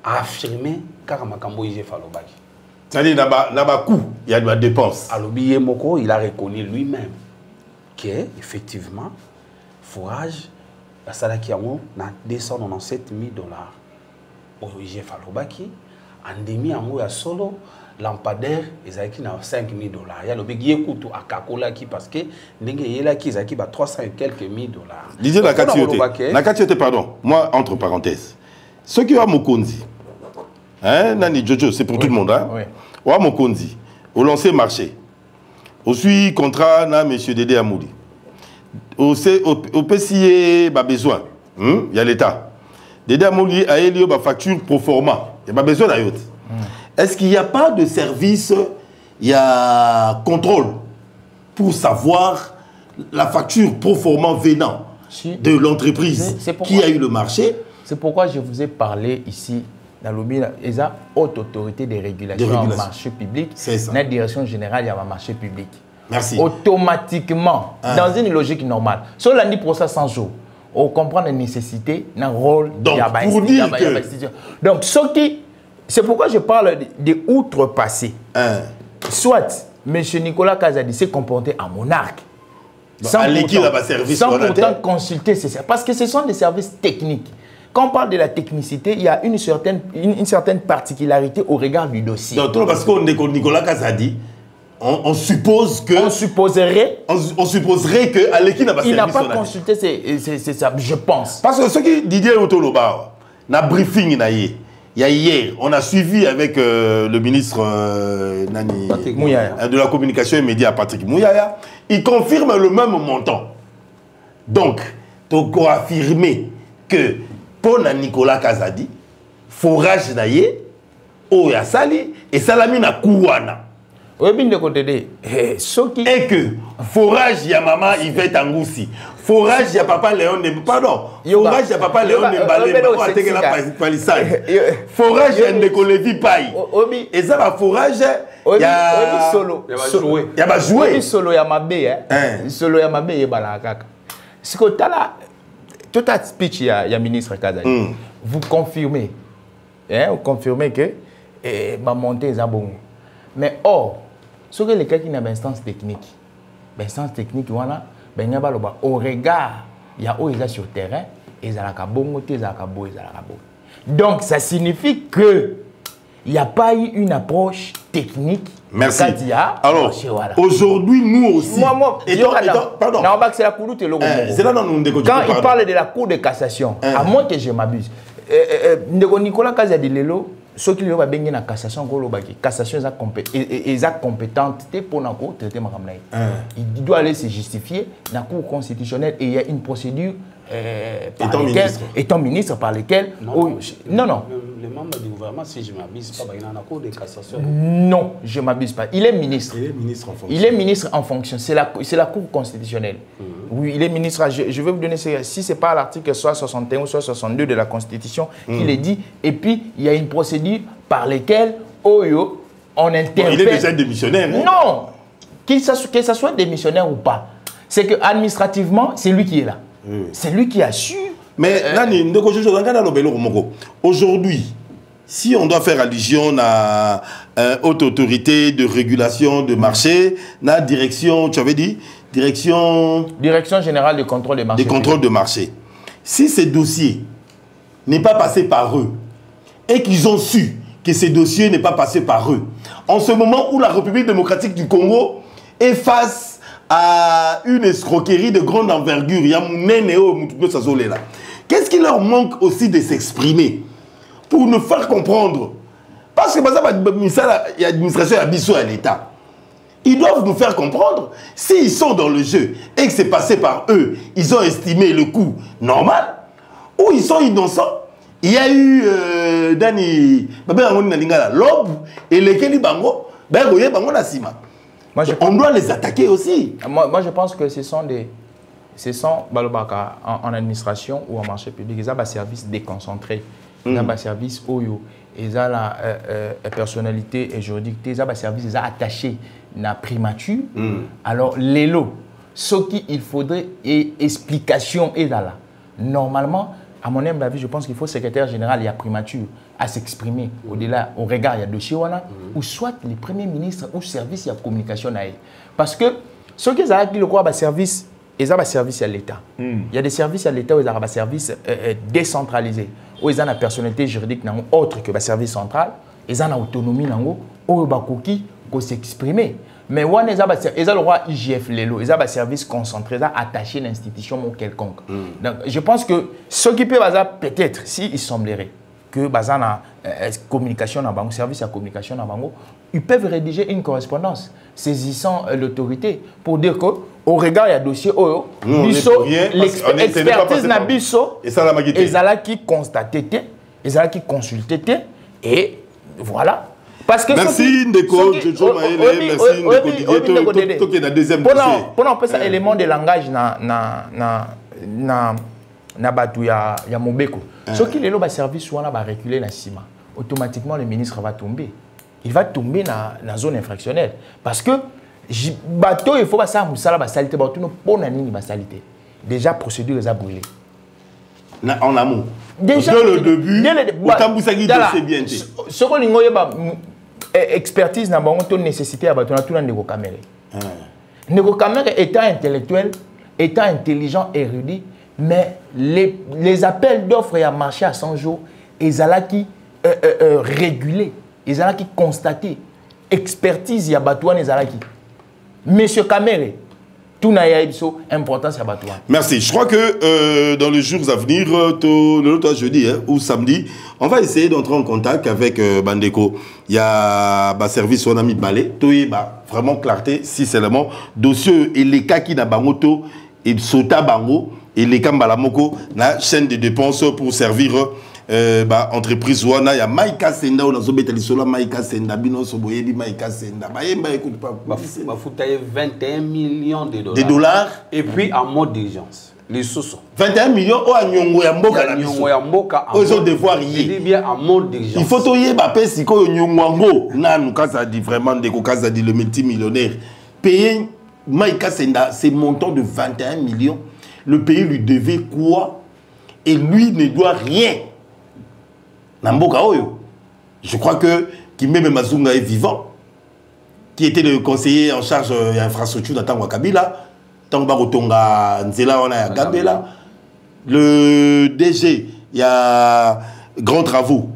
a affirmé car makambo IGF alobaki. C'est-à-dire naba coût, il y a de la dépense. Alobi Moko, il a reconnu lui-même que effectivement fourrage la salaki yango na 297 000 $. Au IGF alobaki, andemi yango ya solo lampadaire ezaki na 5 000 $. Ya lobeki yekutu akakola ki parce que ndenge yela ki ezaki ba 300 et quelques $. Disait la Nakatiote, pardon, moi entre parenthèses. Ceux qui ont Mokonzi, hein, Nani Jojo, c'est pour tout le monde, hein. Oui. Ou Mokonzi, au lancer marché. Au suivi contrat na monsieur Dédé Amouli. Au PCA ba besoin, il y a l'État. Dédé Amouli a eu ba facture pro forma. Il y a pas besoin d'ailleurs. Est-ce qu'il n'y a pas de service, il y a contrôle pour savoir la facture pro forma venant de l'entreprise qui a eu le marché? C'est pourquoi je vous ai parlé ici dans le haute autorité de régulation en marché public, dans la direction générale du marché public. Merci. Automatiquement, dans une logique normale, si on l'a dit pour ça 100 jours, on comprend la nécessité, le rôle de la pour dire donc, ce qui c'est pourquoi je parle de outrepassés. Soit M. Nicolas Kazadi s'est comporté en monarque. Sans pourtant consulter ces services. Parce que ce sont des services techniques. Quand on parle de la technicité, il y a une certaine particularité au regard du dossier. Donc, parce qu'on est Nicolas Kazadi, on suppose que... On supposerait que Aleki n'a pas il n'a pas consulté ces je pense. Parce que ce qui Didier Otoloba, na briefing naïe. Il y a hier, on a suivi avec le ministre de la communication et médias, Patrick Mouyaya. Il confirme le même montant. Donc, tu as affirmé que pour Nicolas Kazadi, forage naïe, Oya Sali et Salami na Kouwana. Et que forage ya maman Yvette Angoussi, forage ya papa Léon pardon, forage ya papa Léon Mbalé, forage ya Ndeko Levi Pai. Et ça va forage ya solo, ya ba jouer solo ya mabe solo ya mabe ye balakaka. Ce que tu as là, tout à speech ya ministre Kazadi. Vous confirmez que ma montée est bon. Mais or ce que les cas qui n'ont pas d'instance technique, voilà, au regard, il y a où sur terrain, ils ont donc ça signifie que il n'y a pas eu une approche technique. Merci. Alors, aujourd'hui, nous aussi. Pardon. Quand il parle de la Cour de cassation, à moins que je m'abuse, Nicolas Kazadi Lelo, ceux qui ont bien la cassation, cassation est compétente pour traiter ma il doit aller se justifier dans la Cour constitutionnelle et il y a une procédure étant ministre par lesquels non. Les membres du gouvernement, si je ne m'abuse pas, il y a la Cour de cassation. Non, je ne m'abuse pas. Il est ministre. Il est ministre en fonction. Il est ministre en fonction. C'est la Cour constitutionnelle. Oui, il est ministre. Je vais vous donner, si ce n'est pas l'article soit 61 ou soit 62 de la Constitution qui le dit. Et puis, il y a une procédure par laquelle on interpelle. Il est déjà démissionnaire. Non, que ce soit démissionnaire ou pas. C'est que administrativement, c'est lui qui est là. C'est lui qui assure. Mais aujourd'hui, si on doit faire allusion à haute autorité de régulation de marché, la direction, tu avais dit, direction générale de contrôle des marchés. De contrôle de marché. Si ces dossiers n'est pas passé par eux et qu'ils ont su que ces dossiers n'est pas passé par eux, en ce moment où la République démocratique du Congo est face à une escroquerie de grande envergure, qu'est-ce qui leur manque aussi de s'exprimer pour nous faire comprendre? Parce que il y a l'administration à Bissau à l'État. Ils doivent nous faire comprendre. S'ils sont dans le jeu et que c'est passé par eux, ils ont estimé le coût normal, ou ils sont innocents. Il y a eu Dani, l'aube et les Kelly Bango, on doit les attaquer aussi. Moi, je pense que ce sont en administration ou en marché public, ils ont un service déconcentré, ils ont un service OYO, ils ont la personnalité et juridique, ils ont un service attaché à la primature. Alors, les lots, ce qu'il faudrait, et explication est là. Normalement, à mon humble avis, je pense qu'il faut le secrétaire général, il y a primature à s'exprimer au-delà, au regard, il y a dossier, ou soit les premiers ministres ou service, il y a communication. Parce que ceux qui ont le droit à service, ils ont un service à l'État. Il y a des services à l'État où ils ont un service décentralisé, où ils ont une personnalité juridique autre que le service central, ils ont une autonomie, où ils peuvent s'exprimer. Mais ils ont le droit IGF, ils ont un service concentré, attaché à l'institution quelconque. Donc, je pense que ceux qui peuvent peut-être, s'il semblerait que Bazana communication dans le service à communication dans Bango, ils peuvent rédiger une correspondance saisissant l'autorité pour dire qu'au regard il y a dossier l'expertise na biso et ça qui constaté et ça qui consulté et voilà. Parce que merci Ndeko Jojo Maele, merci Ndeko Didier, tout est dans deuxième dossier. Pendant on ça élément de langage na batu ya Mobeko. Ce qui est là service ou on va reculer la cima. Automatiquement le ministre va tomber. Il va tomber dans la zone infractionnelle parce que bateau il faut pas ça musala ba salité bateau no pona nini ba salité. Déjà procédure les a brûlé. En amont. Déjà dès le début. Otambusaki dossier bien. Ce qu'on lingoye ba expertise na bango to nécessité à bateau na tout na Ndeko Kamere. Ndeko Kamere étant intellectuel, étant intelligent, érudit, mais les appels d'offres et à marché à 100 jours, ils allaient qui réguler, ils allaient qui constater, expertise y a batouan ils allaient qui. Monsieur Kamere, tout n'a pas importance à batouan. Merci. Je crois que dans les jours à venir, le jeudi ou samedi, on va essayer d'entrer en contact avec Bandeko. Il y a un service on a mis balai, vraiment clarté, si seulement dossier et les cas qui n'a pas moto et sota bango. Et les Kambalamoko, la chaîne de dépenses pour servir entreprise wana ya Maïka Senda on a zobeta lisola Maïka Senda bino soboyebi Maïka Senda bayemba écoute pas bafuta 21 millions de dollars. Des dollars Et puis en mode d'urgence. Les sous 21 millions au anyongo ya mboka la biso. Ils ont devoir y. Bien en mode d'urgence. Il faut toyer ba pesi ko nyongwango nanu kaza dit vraiment de ko kaza dit le multimillionnaire payer Maïka Senda ces montants de 21 millions. Le pays lui devait quoi? Et lui ne doit rien. Namboka Oyo. Je crois que Kimeme Mazunga est vivant, qui était le conseiller en charge de l'infrastructure dans Tangwa Kabila, Tangwa Rotonga Nzela, on a Gambela. Le DG, il y a Grands Travaux.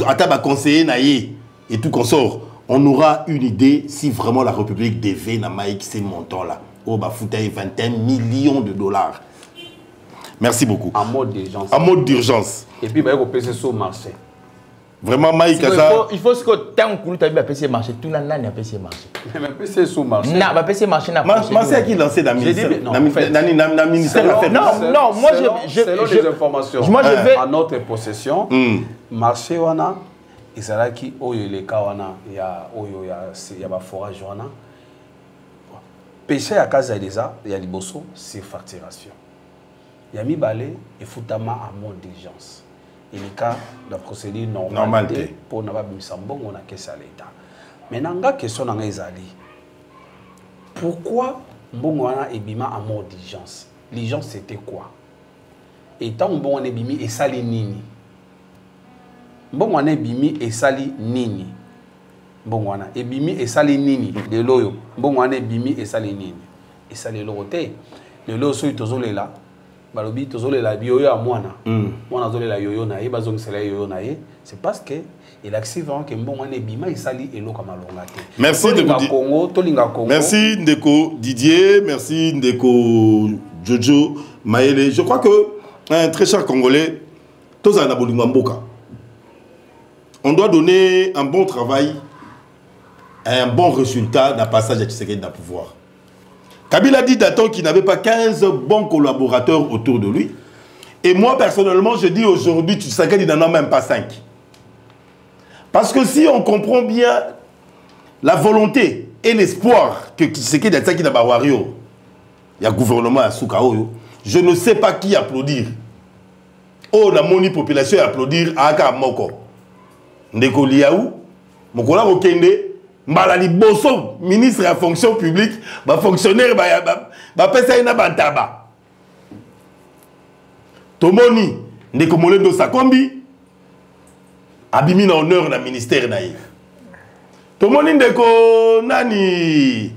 Ataba conseiller Naye et tout consort. On aura une idée si vraiment la République devait Namaïk ces montants-là. Au Bafouta 21 millions de dollars. Merci beaucoup. En mode d'urgence. En mode d'urgence. Et puis, il va passer sur le marché. Vraiment, Maïk il faut que tant que tu as passé marché, tout le monde a passé marché. Mais passer sur le marché. Non, va passer marché. Marché qui lancé dans le ministère. Non, moi je les informations. Moi je vais à notre possession. Marché wana, il sera qui oyo les cas wana, il y a oyo il y a forage wana. Pêcher à casa déjà, il y a liboso, c'est facturation. Il y a mis balai et foutama à mode d'urgence. Et les cas de la procédure normale pour n'avoir pas mis sambon, on a caissé à l'État. Maintenant, la question est pourquoi Mbongwana et Bima à mode d'urgence? L'urgence c'était quoi? Et tant Mbongwana et Bimi et Sali Nini. Mbongwana et Bimi et Sali Nini. Mbongwana et Bimi et Sali Nini. De l'oyo. Mbongwana et Bimi et Sali Nini. Et Sali l'oroté. Le loyo soy tozole là. Balobi tozole la bioyo à moana. Moana zole la yoyo nae. Bazong sela yoyo nae. C'est parce que il active que Mbongwana et Bima et Sali et l'eau comme alongate. Merci Ndeko. Merci Ndeko Didier. Merci Ndeko Jojo Maele. Je crois que un très cher Congolais, tous en abolimamboka. On doit donner un bon travail un bon résultat d'un passage à Tshisekedi dans le pouvoir. Kabila dit d'attendre qu'il n'avait pas 15 bons collaborateurs autour de lui. Et moi, personnellement, je dis aujourd'hui, Tshisekedi n'en a même pas 5. Parce que si on comprend bien la volonté et l'espoir que Tshisekedi a dit dans Wario, il y a le gouvernement à Soukaoyo, je ne sais pas qui applaudir. Oh, la moni population applaudir à Aka Moko. Ndeko Liaou, Mokola Rokende, Mbalali Bosso, ministre de la fonction publique, fonctionnaire, pesa ina bantaba. Tomoni, Ndeko Molendo Sakombi, abimi na honneur na ministère naïf. Tomoni Ndeko Nani,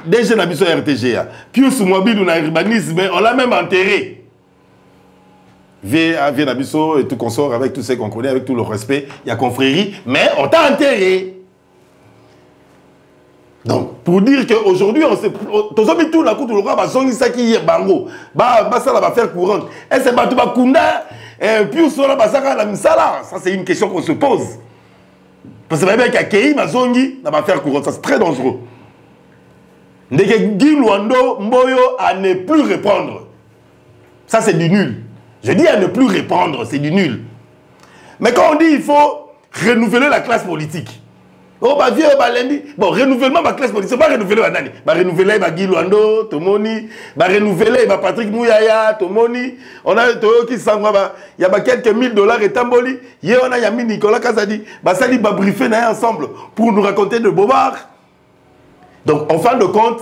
DG Nabiso RTGA, Pius Mouabilou na urbanisme, on l'a même enterré. Vient Nabiso et tout consort avec tout ce qu'on connaît, avec tout le respect, il y a confrérie, mais on t'a enterré. Donc, pour dire qu'aujourd'hui, on s'est. Tout la coupe, ça qui est bango, ça va faire courante. Et c'est Batouba Kunda, puis ça c'est une question qu'on se pose. Parce que même Kei Mazongi, ça va faire courante, ça c'est très dangereux. Ndeke Guy Luando Mboyo à ne plus répondre. Ça c'est du nul. Je dis à ne plus répondre, c'est du nul. Mais quand on dit il faut renouveler la classe politique. Oh, bah vieux, bah lundi. Bon, renouvellement de la classe politique, c'est pas renouveler la nani. Bah renouveler bah Guy Luando, Tomoni. Bah renouveler bah Patrick Mouyaya, Tomoni. On a Toyo qui s'en va. Il y a quelques $1000 et Tamboli. Hier, on a Yami Nicolas Kazadi. Bah ça dit bah briefer ensemble pour nous raconter de bobards. Donc, en fin de compte,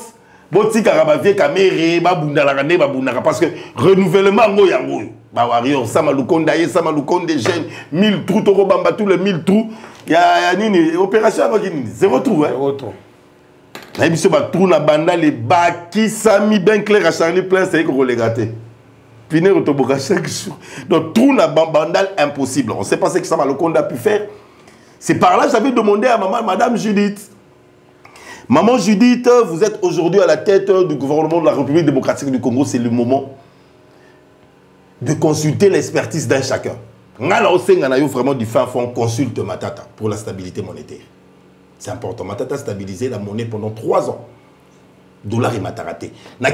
Boti Karabavie Kamere, bah Bundalagane, bah Bundara. Parce que renouvellement, Ngoyango. Bah Wario, Samaloukonde, Samaloukonde des jeunes, 1000 trous, Toro Bamba, tous les 1000 trous. Il y a une opération avec 0 trou. Zéro trou. Là, il y a trou na banda, les baki, Sami, ben clair, à Charlie plein, c'est qu'on les gâté. Piner au toboka chaque jour. Donc, trou na banda, impossible. On ne sait pas ce que Samaloukonde a pu faire. C'est par là que j'avais demandé à maman, Madame Judith. Maman Judith, vous êtes aujourd'hui à la tête du gouvernement de la République démocratique du Congo. C'est le moment de consulter l'expertise d'un chacun. Vraiment du fin fond, consulte Matata pour la stabilité monétaire. C'est important. Matata a stabilisé la monnaie pendant 3 ans. Dollar et mataraté. Na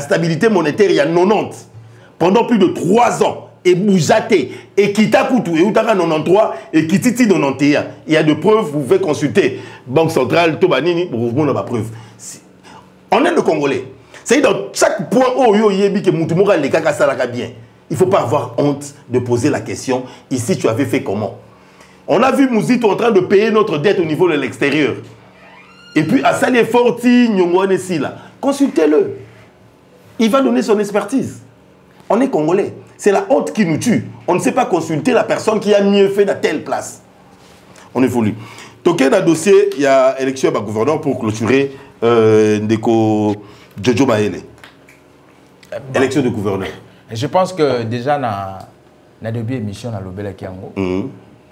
stabilité monétaire, il y a 90. Pendant plus de 3 ans. Et Boujate, et Kitakoutou, et Outara 93, et Kititi 91. Il y a de preuves, vous pouvez consulter. Banque centrale, Tobanini, vous avez la preuve. On est le Congolais. C'est dans chaque point où il y a bien. Il ne faut pas avoir honte de poser la question. Ici, tu avais fait comment? On a vu Mouzito en train de payer notre dette au niveau de l'extérieur. Et puis, à Salé Forti, consultez-le. Il va donner son expertise. On est Congolais. C'est la honte qui nous tue. On ne sait pas consulter la personne qui a mieux fait dans telle place. On évolue. Toqué dans le dossier, il y a élection à gouverneur pour clôturer Ndeko Jojo Maele. Élection de gouverneur. Je pense que déjà, dans la début émission dans l'Obéla Kiango,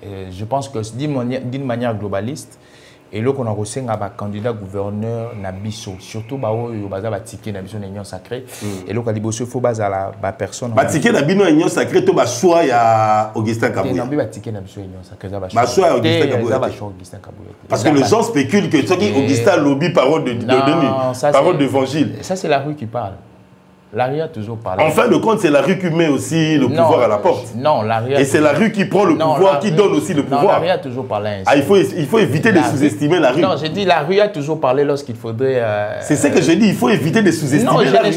je pense que d'une manière globaliste, et là qu'on a reçu un candidat gouverneur Nabiso, surtout il y a ticket Nabiso Union sacrée, et là qu'on a dit il faut baser la personne. Ticket Nabiso Union sacrée, tu vas choix ya Augustin Kabouya. Non, ticket Nabiso Union sacrée, ça va choix Augustin Kabouya. Parce que les gens spéculent que Augustin lobby parole de parole d'évangile. Ça c'est la rue qui parle. La rue a toujours parlé. En fin de compte, c'est la rue qui met aussi le pouvoir à la porte. Non, la rue. Et c'est la rue qui prend le pouvoir, qui donne aussi le pouvoir. La rue a toujours parlé ainsi. Ah, il faut éviter de sous-estimer la rue. Non, j'ai dit la rue a toujours parlé lorsqu'il faudrait. C'est ce que je dis, il faut éviter de sous-estimer la rue.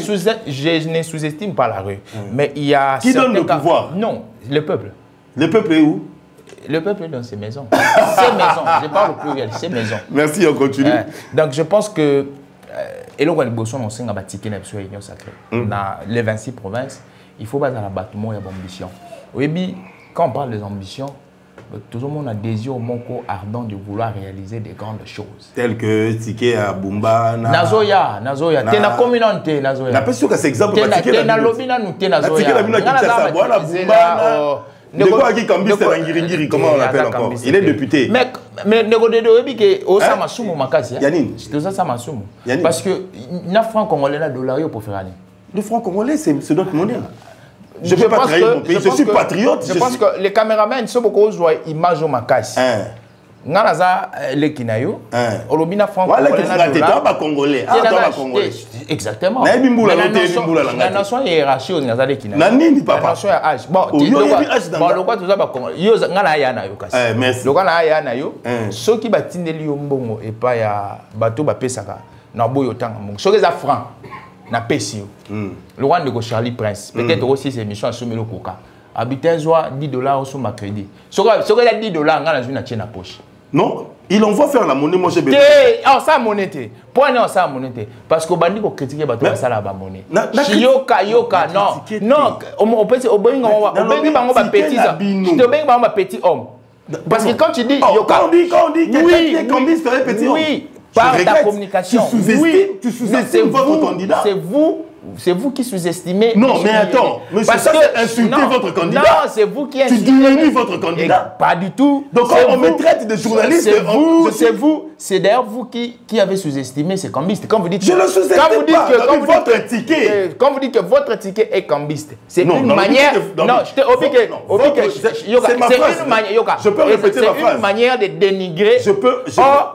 Je ne sous-estime pas la rue. Mais il y a. Qui donne le pouvoir? Non, le peuple. Le peuple est où? Le peuple est dans ses maisons. Ses maisons, je parle au pluriel, ses maisons. Merci, on continue. Donc je pense que. Et là, on a un ticket sur l'Union sacrée. Dans les 26 provinces, il faut pas dans l'abattement, il y a ambition. Oui, quand on parle des ambitions, tout le monde a désir au manco ardent de vouloir réaliser des grandes choses. Telles que ticket à Bumba. Nazoya. T'es dans la communauté, Nazoya. N'a pas sûr que c'est exemple. T'es dans l'obina, nous, t'es Nazoya. Comment on l'appelle encore? Il est député. Mais parce que le franc congolais là dollar pour faire aller. Le franc congolais c'est notre monnaie. Je ne peux pas trahir mon pays. Je suis patriote. Je pense que les caméramans sont beaucoup joués image au Makassi. Nganaza les Kinayo, Olobina Franck, Congolais. Exactement. La nation est hiérarchie au Nazaré Kinayo. La nation est H. Bon, le quoi tout ça, yo ngana ya na yo kasi. Merci. Le ngana ya na yo. Ceux qui batindeli yo mbongo et pas ya bateau ba pesaka na boyo tanga mbongo. Ceux qui za franc na pesi yo. Le roi de Charlie Prince. Peut-être aussi ces émissions sur le coca. Habitant soit $10 sur ma crédit. Ceux qui a $10 ngana na tient na poche. Non, il envoie faire la monnaie, moi j'ai besoin. Ah, ça monnaie. Pourquoi non, ça monnaie? Parce qu'on bandi pour critiquer bateau ça la monnaie. Yoka, non, on peut on petit homme. Parce que quand tu dis yoka, quand on dit quelqu'un qui est petit homme. Oui, par ta communication. Tu sous-estimes votre candidat. C'est vous qui sous-estimez. Non, mais attends, mais c'est ça, c'est insulter votre candidat. Non, c'est vous qui insultez. Tu diminues votre candidat. Pas du tout. Donc quand on me traite de journaliste, c'est vous. C'est d'ailleurs vous qui avez sous-estimé ces cambistes. Quand vous dites je le sous-estime pas. Votre ticket. Quand vous dites que votre ticket est cambiste, c'est une manière. Non, je t'ai oublié c'est une manière. Je peux répéter ma phrase. C'est une manière de dénigrer.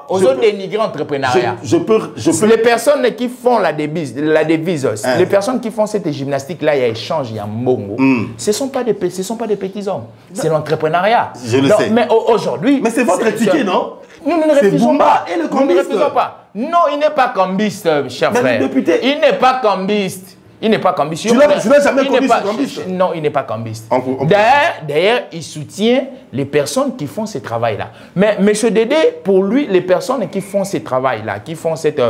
Aux autres dénigrer l'entrepreneuriat. Les personnes qui font la devise. Les personnes qui font cette gymnastique-là, il y a échange, il y a mbongo. Ce ne sont pas des petits hommes. C'est l'entrepreneuriat. Je le sais. Mais aujourd'hui... Mais c'est votre ticket, non? Nous ne refusons pas. Et le cambiste. Nous ne refusons pas. Non, il n'est pas cambiste, cher frère. Il n'est pas cambiste. Il n'est pas cambiste. Tu n'as jamais connu ce cambiste? Non, il n'est pas cambiste. D'ailleurs, il soutient les personnes qui font ce travail-là. Mais M. Dédé, pour lui, les personnes qui font ce travail-là, qui font cette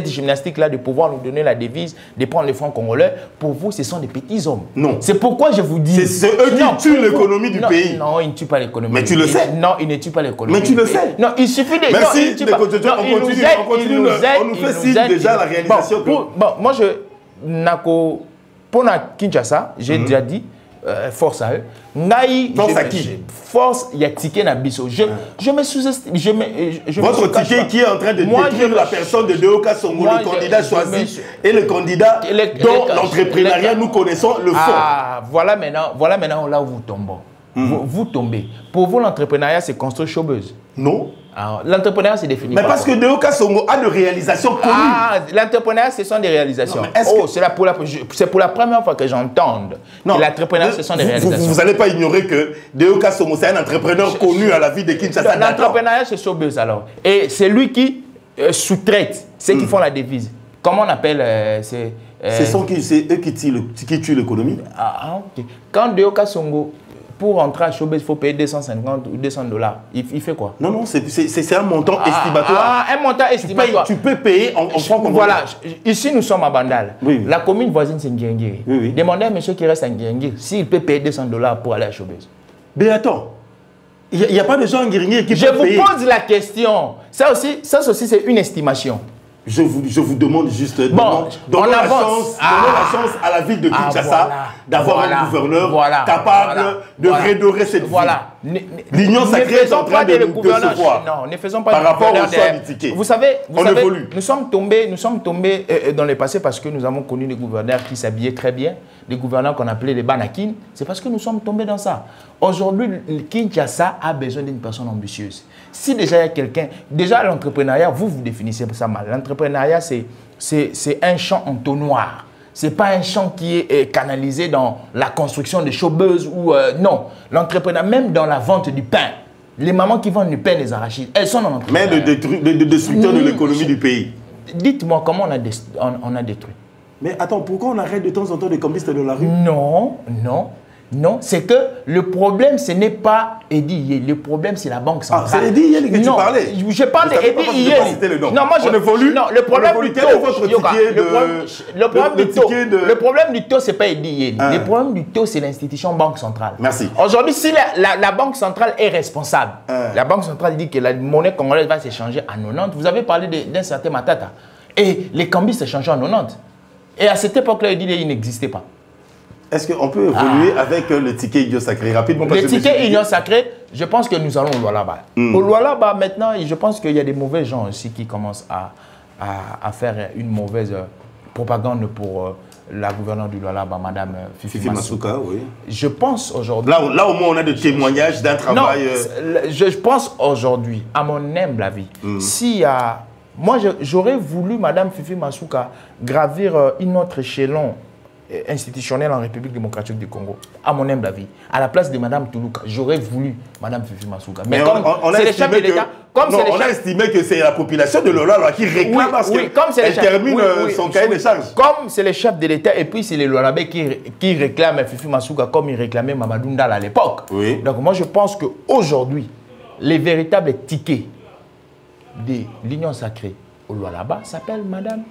gymnastique-là de pouvoir nous donner la devise, de prendre les francs congolais, pour vous, ce sont des petits hommes. Non. C'est pourquoi je vous dis... C'est eux qui tuent l'économie du pays. Non, ils ne tuent pas l'économie. Mais tu le sais. Non, ils ne tuent pas l'économie. Mais tu le sais. Non, il suffit de... Merci, on continue. On nous fait signe déjà la réalisation. Bon, moi, pour Kinshasa, j'ai déjà dit, force à eux. Force à qui? Force, il y a ticket na biso. Je me sous-estime. Votre ticket qui est en train de détruire la personne de Deoka Songo, le candidat choisi, et le candidat dont l'entrepreneuriat, nous connaissons le fond. Ah, voilà maintenant là où vous tombez. Vous tombez. Pour vous, l'entrepreneuriat, c'est construire showbuzz. Non. L'entrepreneuriat, c'est défini. Mais parce que Deoka Songo a de réalisations connues. Ah, l'entrepreneuriat, ce sont des réalisations. C'est pour la première fois que j'entends que l'entrepreneuriat, ce sont des réalisations. Vous n'allez pas ignorer que Deoka Songo, c'est un entrepreneur connu à la vie de Kinshasa. L'entrepreneuriat, c'est showbuzz alors. Et c'est lui qui sous-traite ceux qui font la devise. Comment on appelle c'est eux qui tuent l'économie. Ah, ok. Quand Deoka Songo, pour entrer à showbiz, il faut payer 250 ou $200. Il fait quoi? Non, c'est un montant estimatoire. Un montant estimatoire. Tu peux payer en francs congolais. Voilà. Ici, nous sommes à Bandal. Oui. La commune voisine, c'est Ngengiri. Oui. Demandez à monsieur qui reste à Ngengiri s'il peut payer $200 pour aller à showbiz. Mais attends, il n'y a pas de gens à Ngengiri qui peuvent payer. Je vous pose la question. Ça aussi c'est une estimation. Je vous demande juste donnons la chance à la ville de Kinshasa d'avoir un gouverneur capable de redorer cette ville. L'Union sacrée est en train de se voir. Non, ne faisons pas par rapport au choix du ticket. Vous savez, évolue. Nous sommes tombés dans le passé parce que nous avons connu des gouverneurs qui s'habillaient très bien, des gouverneurs qu'on appelait les Banakin. C'est parce que nous sommes tombés dans ça. Aujourd'hui, Kinshasa a besoin d'une personne ambitieuse. Si déjà il y a quelqu'un, déjà l'entrepreneuriat, vous définissez ça mal. L'entrepreneuriat, c'est un champ entonnoir. Ce n'est pas un champ qui est canalisé dans la construction de showbuzz ou non. L'entrepreneuriat, même dans la vente du pain, les mamans qui vendent du pain, les arachides, elles sont dans l'entrepreneuriat. Mais de destructeurs de l'économie du pays. Dites-moi comment on a détruit. Mais attends, pourquoi on arrête de temps en temps les cambistes de la rue? Non, c'est que le problème, ce n'est pas Edi Yeli. Le problème, c'est la Banque centrale. Ah, c'est Edi Yeli que tu parlais. Je parle d'Edi Yeli. Non, moi, je évolue. Non, le problème du taux. Le problème du taux, ce n'est pas Edi Yeli. Le problème du taux, c'est l'institution Banque centrale. Merci. Aujourd'hui, si la Banque centrale est responsable, la Banque centrale dit que la monnaie congolaise va s'échanger à 90. Vous avez parlé d'un certain Matata. Et les cambistes s'échangent à 90. Et à cette époque-là, Edi Yeli n'existait pas. Est-ce qu'on peut évoluer avec le ticket Union Sacrée rapidement? Le ticket Union Sacrée, je pense que nous allons au Lualaba. Au Lualaba, maintenant, je pense qu'il y a des mauvais gens aussi qui commencent à faire une mauvaise propagande pour la gouverneure du Lualaba, Madame Fifi Masuka. Oui. Je pense aujourd'hui... Là, au moins, on a des témoignages d'un travail... Non, je pense aujourd'hui, à mon humble avis, s'il y a... Moi, j'aurais voulu, Madame Fifi Masuka, gravir une autre échelon institutionnel en République démocratique du Congo, à mon humble avis. À la place de Madame Toulouka, j'aurais voulu Madame Fifi Masuka. Mais comme c'est les chefs de l'État... On a estimé que c'est la population de Lualaba qui réclame parce qu'elle termine son cahier de charges. Comme c'est les chefs de l'État et puis c'est les Lualabais qui réclament Fifi Masuka comme ils réclamaient Mamadou Ndala à l'époque. Oui. Donc moi je pense qu'aujourd'hui, les véritables tickets de l'Union sacrée au Lualaba s'appellent Madame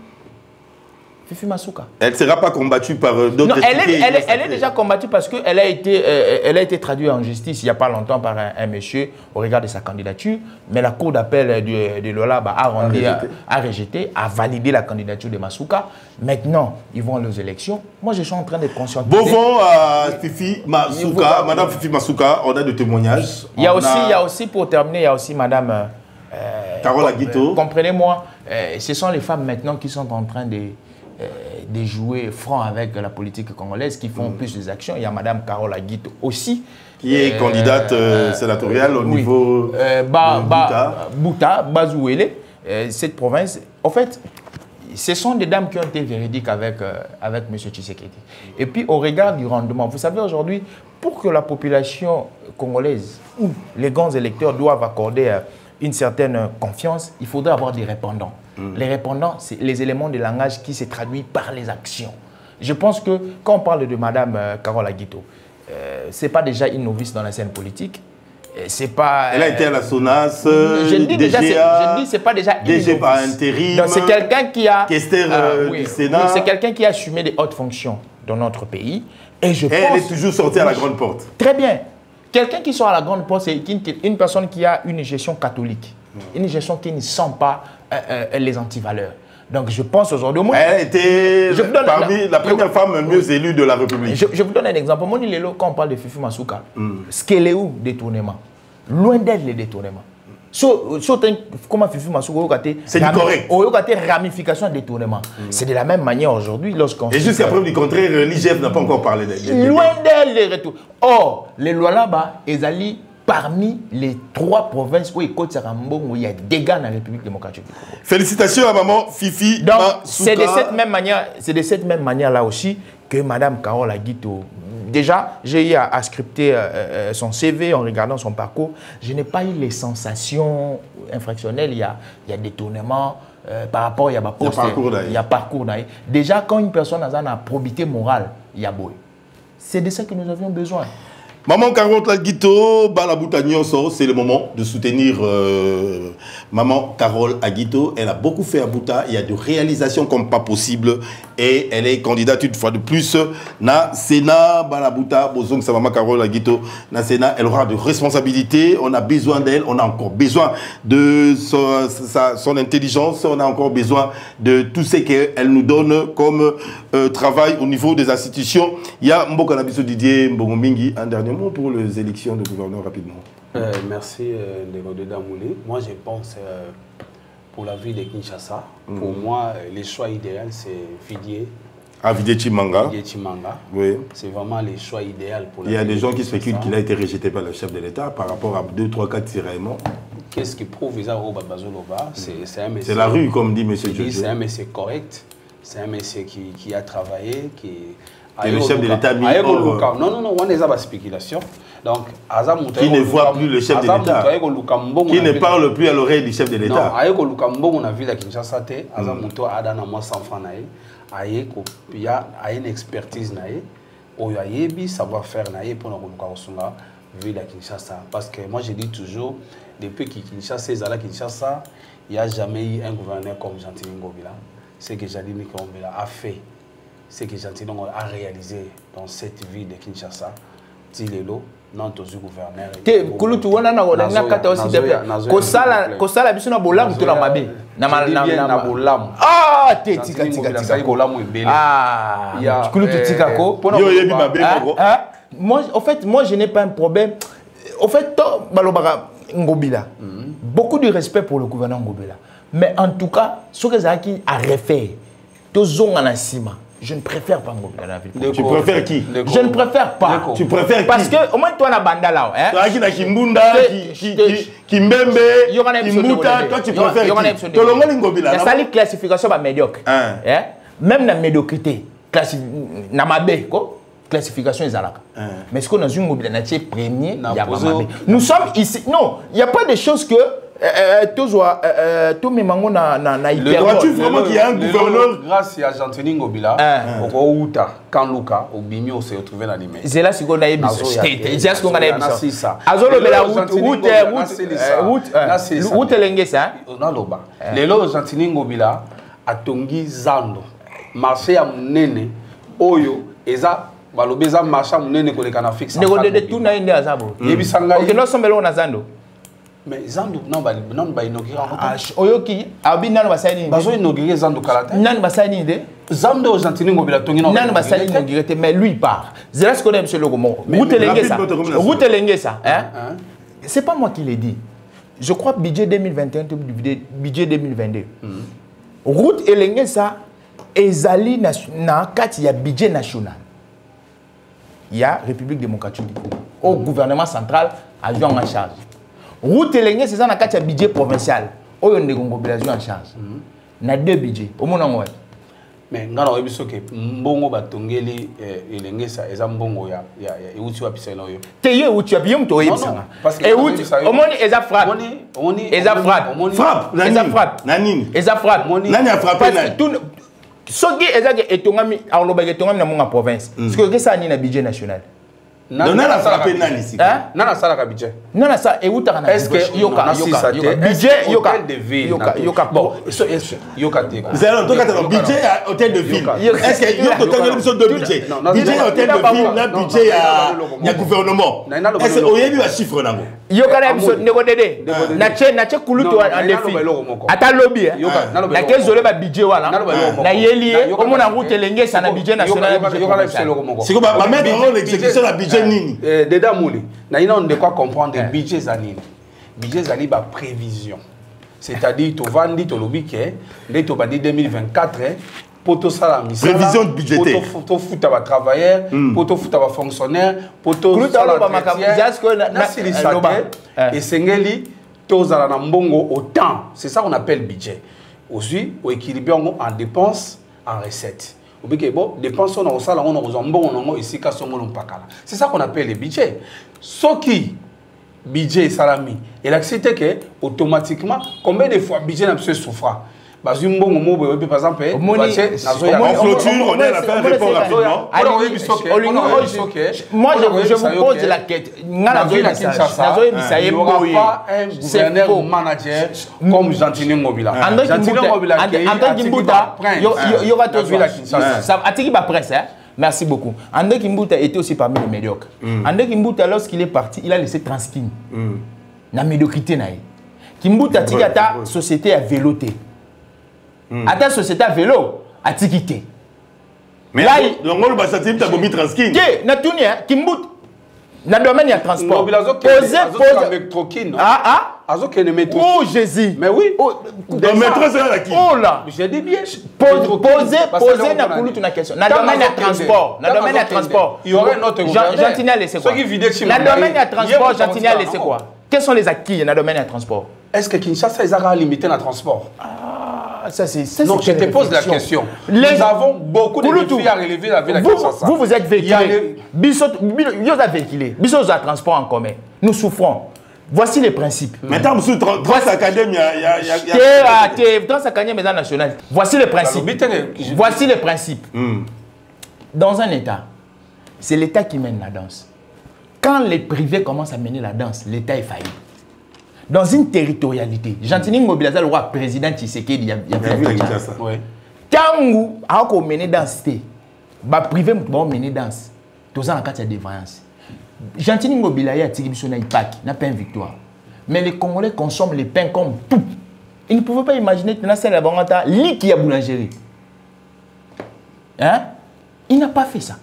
Fifi Masuka. Elle ne sera pas combattue par d'autres tickets. Elle est déjà combattue parce qu'elle a été traduite en justice il n'y a pas longtemps par un monsieur au regard de sa candidature. Mais la cour d'appel de Lualaba a rejeté, a validé la candidature de Masuka. Maintenant, ils vont aux élections. Moi, je suis en train de conscientiser. Bon vent à Fifi Masuka. Madame Fifi Masuka, on a des témoignages. Il y a aussi, pour terminer, il y a aussi Madame... Carole Aguito. Comprenez-moi, ce sont les femmes maintenant qui sont en train de jouer franc avec la politique congolaise, qui font plus des actions. Il y a Madame Carole Aguito aussi. Qui est candidate sénatoriale au niveau Bouta, Bazouele, cette province. En fait, ce sont des dames qui ont été véridiques avec M. Tshisekedi. Et puis, au regard du rendement, vous savez, aujourd'hui, pour que la population congolaise ou les grands électeurs doivent accorder une certaine confiance, il faudrait avoir des répondants. Les répondants, c'est les éléments de langage qui se traduisent par les actions. Je pense que quand on parle de Mme Carole Aguito, ce n'est pas déjà une novice dans la scène politique. Pas, elle a été à la SONAS, je dis c'est pas déjà une DG par intérim. C'est quelqu'un qui a... du Sénat. C'est quelqu'un qui a assumé des hautes fonctions dans notre pays. Et elle est toujours sortie à la grande porte. Très bien. Quelqu'un qui sort à la grande porte, c'est une personne qui a une gestion catholique. Une gestion qui ne sent pas les antivaleurs. Donc je pense aujourd'hui... Elle était parmi la première femme mieux élue de la République. Je vous donne un exemple. Moni Lelo, quand on parle de Fifi Masuka, ce qu'elle est où, détournement? Loin d'elle, les détournements. Comment Fifi Masuka, c'est du correct. Ramification de détournement. C'est de la même manière aujourd'hui lorsqu'on... Et jusqu'à preuve du contraire, l'IGF n'a pas encore parlé d'elle. Loin d'elle, les retours. Or, les Lualaba, ils allaient parmi les 3 provinces où il y a des dégâts dans la République démocratique du Congo. Félicitations à maman Fifi Masuka. C'est de cette même manière-là aussi que Mme Carole Aguito. Déjà, j'ai eu à scripter son CV en regardant son parcours. Je n'ai pas eu les sensations infractionnelles. Il y a détournement par rapport à il y a parcours. Déjà, quand une personne a une probité morale, il y a beau. C'est de ça que nous avions besoin. Maman Carole Aguito, Balabuta Nyonso, c'est le moment de soutenir Maman Carole Aguito. Elle a beaucoup fait à Bouta. Il y a de réalisations comme pas possible. Et elle est candidate une fois de plus. Na Sénat, Balabuta, Bozong, sa Maman Carole Aguito. Na Sénat, elle aura de responsabilités. On a besoin d'elle. On a encore besoin de son intelligence. On a encore besoin de tout ce qu'elle nous donne comme travail au niveau des institutions. Il y a Mboka Nabiso Didier Mbongomingi, un dernier mot pour les élections de gouverneur rapidement. Merci de Damoulé. Moi je pense pour la ville de Kinshasa, pour moi le choix idéal c'est Vidier. Vidier Chimanga. Vidier Chimanga. Oui. C'est vraiment le choix idéal pour la ville. Il y a des gens qui spéculent qu'il a été rejeté par le chef de l'État par rapport à 2, 3, 4 tiraillements. Qu'est-ce qui prouve ça au Bazoloba? C'est la rue comme dit M. Jojo. C'est un monsieur correct, c'est un monsieur qui a travaillé, et le chef de l'État mis hors... Non, on est à la spéculation. Donc, qui ne voit plus le chef de l'État, qui ne parle plus à l'oreille du chef de l'État. Non, on a vu la Kinshasa, Azamuto a donné moi 100 francs, il y a une expertise, il y a un savoir-faire pour la ville de Kinshasa. Parce que moi, je dis toujours, depuis que Kinshasa est à la Kinshasa, il n'y a jamais eu un gouverneur comme Gentil Ngobila. C'est que Gentil Ngobila a fait. C'est que Gentil a réalisé dans cette ville de Kinshasa. Tilelo, non, tous les gouverneurs. Kulutu wana na kata aussi de kosala biso na bolamu to na mabe na bolamu tika kulutu tika ko yo yebi mabe ko moi en fait je n'ai pas un problème en fait balobaka Ngobila beaucoup de respect pour le gouverneur Ngobila mais en tout cas ce que Zaki a refait to zonga na sima. je ne préfère pas Ngobila dans la ville. Tu préfères qui? Je ne préfère pas. Tu préfères qui? Parce que au moins toi na banda là, hein. Toi qui na Kimbunda, qui Mbembe, Kimbuta, toi tu préfères qui? Tolongo Ngobila. Il y a ça les classifications ba médiocre. Hein? Même la médiocrité, na mabe quoi. Classification ezalaka. Mais ce qu'on a une Ngobila na premier, il y a mabe. Nous sommes ici. Non, il n'y a pas de choses que tout le monde na hyper. Vois-tu vraiment qu'il y a un gouverneur grâce à Argentine Ngobila, au Outa, quand Luka, au Bimio s'est retrouvé dans l'image. C'est là ce qu'on a eu. C'est ce qu'on a eu. Azolo de la route l'engesa. On a l'oba. Les lots Argentine Ngobila a tongi zando. Marché à Munene, Oyo, Eza. Balobeza marché à Munene ko le kana fixe. Ne de tout na inde azabo. Yebisanga. Ok, nous sommes là on a zando. Mais Zando, non, ba inauguré. Oyoki, abi nanu basani. Bazo inauguré Zando Kalata. Nanu basani de. Zando Argentine Ngobila tongi non. Nanu basani inauguré, mais lui part. C'est là ce qu'on aime sur le Gomo. Route Lengesa, hein? C'est pas moi qui l'ai dit. Je crois budget 2021, budget 2022. Route Lengesa, ezali na kati ya budget national. Il y a République démocratique du Congo. Au gouvernement central, a joué en charge. Route Lengesa, c'est ça na kati ya budget provincial. Oyo ndegongo bilazio en charge. Na deux budgets. Au monde en mais ngana oyebiso ke mbongo batongeli Lengesa eza mbongo ya euti wa pisela oyo. Te ye euti wa biyum to yebisanga. Euti omoni eza frappe. Eza frappe. Frappe. Eza frappe. Nanini. Eza frappe. Nani a frappé nani? Soki eza ke etongami aloba ke etongami na monga province. Parce que ça ni na budget national. Non, n'a frappé nani ici. Nana sala ka budget. Nana ça et outa na. Est-ce que yoka budget yoka de ville. Yoka bon. Yoka te. C'est alors toi quand budget à hôtel de ville. Est-ce que yoka toi une sorte de budget? Budget à hôtel de ville, là budget à gouvernement. Est-ce que oyebi ba chiffre nango? Yoka na biso nego dede. Na che kuluto en défi. Ata lobby na kezole ba budget wana. Na yeli au mona route Lengesa na budget national. C'est quoi ba mettre en l'exécution la budget nini? Deda Mouli, on de quoi comprendre le budget zani. Budget zani ba prévision. C'est-à-dire to vandi to lobike, dès to bandi 2024 pour tout ça la mission. Prévision budgétaire. Pour tout foutre à travailleurs, pour tout foutre à fonctionnaires, pour tout et sengeli to zala na mbongo autant. C'est ça qu'on appelle budget. Aussi au équilibre en dépenses, en recettes. C'est ça qu'on appelle le budget. Ce qui budget salami, et la cité que automatiquement combien de fois budget n'a pas souffert. Par exemple, on est à faire répondre rapidement. Moi, je vous pose la question. Il n'y aura pas un gouverneur manager comme Argentine Ngobila. Argentine Ngobila, il y aura toujours ça. Merci beaucoup. André Kimbuta était aussi parmi les médiocres. André Kimbuta, lorsqu'il est parti, il a laissé Transkin. La médiocrité. Kimbuta, Tigata, société à véloté. À ta société à vélo, à Tikité. Mais là, l'ongol basati ta bomi Transkin. Qui na tunia Kimbut na domaine ya transport. Posez avec troquine. Oh Jésus. Mais oui. Dans métro c'est là qui. Oh là. J'ai dit bien. Poser na kulu na question. Na domaine ya transport. Na domaine ya transport. Il y aurait un autre gouverneur. Gentina laissé quoi? Na domaine ya transport, Gentina laissé quoi? Quels sont les acquis na domaine ya transport? Est-ce que Kinshasa est limité dans le transport? Ça, non, je te pose la question. Nous avons beaucoup de défis à relever la ville de Kinshasa. Vous êtes véhiculé. Vous êtes véhiculé. Vous êtes transport en commun. Nous souffrons. Voici les principes. Maintenant, sous Transacadémie, il y a Transacadémie Maison nationale. Voici les principes. Voici les principes. Dans un État, c'est l'État qui mène la danse. Quand les privés commencent à mener la danse, l'État est failli. Dans une territorialité, Gentini Mobilaza, le roi président Tshisekedi, il y a ça. Tangu, a mené danse, ba privé va mener danse. Tout ça en cas de défaillance. Gentini Mobilaza, Tigibisona Ipak, n'a pas une victoire. Mais les Congolais consomment les pains comme tout. Ils ne pouvaient pas imaginer que c'est la bangata, lit qui a boulangerie. Hein? Il n'a pas fait ça.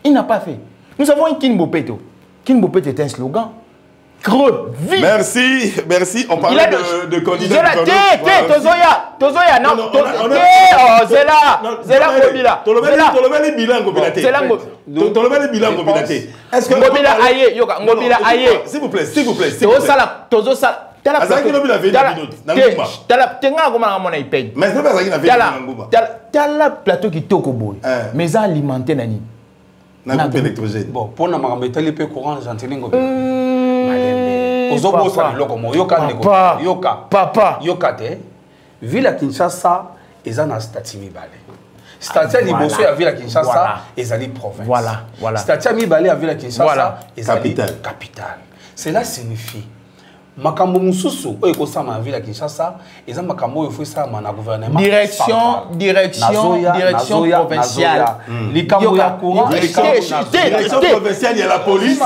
Il n'a pas fait. Nous avons un Kinbopeto. Kinbopeto est un slogan. creux, vite. Merci, merci. On parlait de candidat. Tozoya, non, c'est là, Ngobila. Est-ce que Ngobila aye, Ngobila aye. S'il vous plaît. Tala plateau qui toko boy. Mais ça alimenté nani. Na coupe électrogène. Bon, pour na mama metali pe courant gentili Ngobila. Ozobo sa loko mo yoka te. Ville à Kinshasa, ils ont un statut mibale. Statut liboso à ville à Kinshasa, ils ont province. Voilà. Statut mibale à ville à Kinshasa, ils ont capitale. Cela signifie makambo mususu oyo kosama na ville ya Kinshasa eza makambo oyo faut ça na gouvernement direction provinciale likambo ya courant direction provinciale ya la police.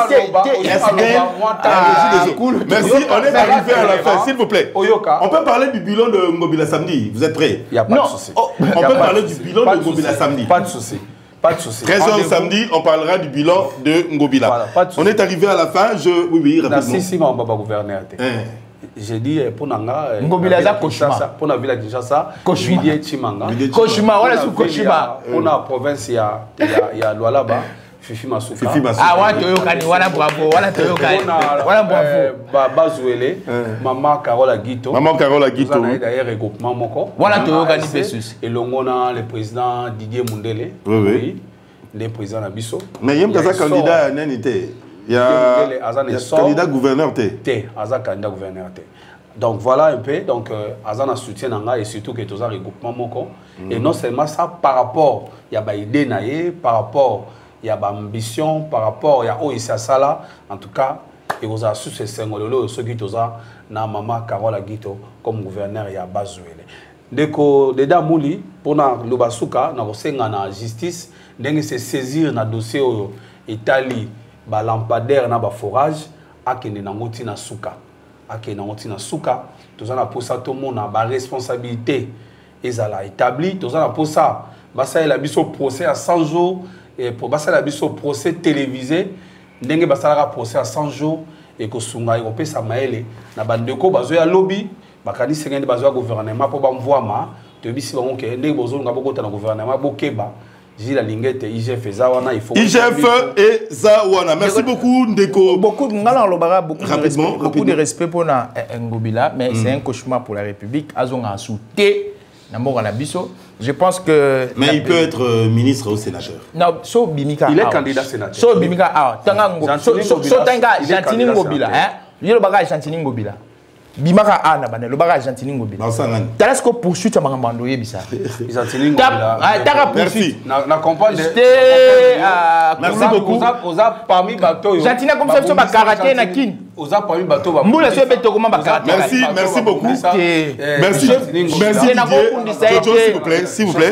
Merci, on est arrivé à la fin, s'il vous plaît. On peut parler du bilan de Ngobila samedi, vous êtes prêts? Il y a pas de souci. On peut parler du bilan de Ngobila samedi. Pas de souci. Pas de souci. 13h samedi, on parlera du bilan de Ngobila. Voilà, on est arrivé à la fin. Oui, rapidement. Si, on va gouverner. J'ai dit pour Nanga. Ngobila za Koshima. Pour la ville de Kinshasa. Koshima. Koshima, voilà sous Koshima. Pour la province, il y a Lualaba. Fifi Masuka. Ah, voilà, bravo. Voilà, bravo. Bazuele. Maman Carola Guito. D'ailleurs, regroupement Moko. Voilà, Toyokani Pessus. Et l'ongona, le président Didier Mundele. Oui. Le président Nabiso. Mais il y a un candidat à Nanité. Il y a candidat gouverneur. Candidat gouverneur. Donc voilà un peu. Donc, Azana soutient Nanga et surtout que tous un regroupement Moko. Et non seulement ça, par rapport, il y a des idées naïe, par rapport. Il y a une ambition par rapport à OICA Sala. En tout cas, il y a sous ces singles, ceux qui sont na maman Carola Guito comme gouverneur, il y a Bazuele. Deko Deda Mouli, pour le Basuka, na justice, il se saisir na dossier Italie, lampadaire na forage, akende na ngoti na suka. Akende na ngoti na suka, tous en pour ça tout le monde a responsabilité. Ils ont établi, tous en pour ça, ça il a mis au procès à 100 jours. Et pour passer la biso procès télévisé, ndenge basala procès à 100 jours et que sunga européen samaele na bandeko bazo ya lobby bakani sengende bazo ya gouvernement pour bamvoama te bisi bango ke ndenge bozo nga bokota na gouvernement bokeba Gilles Lingete IGF Zawana il faut IGF et Zawana. Merci beaucoup Ndeko. Beaucoup de respect pour Ngobila, mais c'est un cauchemar pour la République. Azonga souté. Je pense que... Mais il peut être ministre ou sénateur. Non, so Bimika. Il est candidat sénateur. So Bimika, Gentini Ngobila. Il y a le bagage Gentini Ngobila. Bimaka Ana, le bagage Gentini Ngobila. T'as qu'on poursuit à Marambandoye Bissa. Gentini Ngobila. Merci. Merci beaucoup. Parmi bateaux. Gentini comme ça, sur karaté na kin. Parmi bateaux. Merci beaucoup. Merci. S'il vous plaît.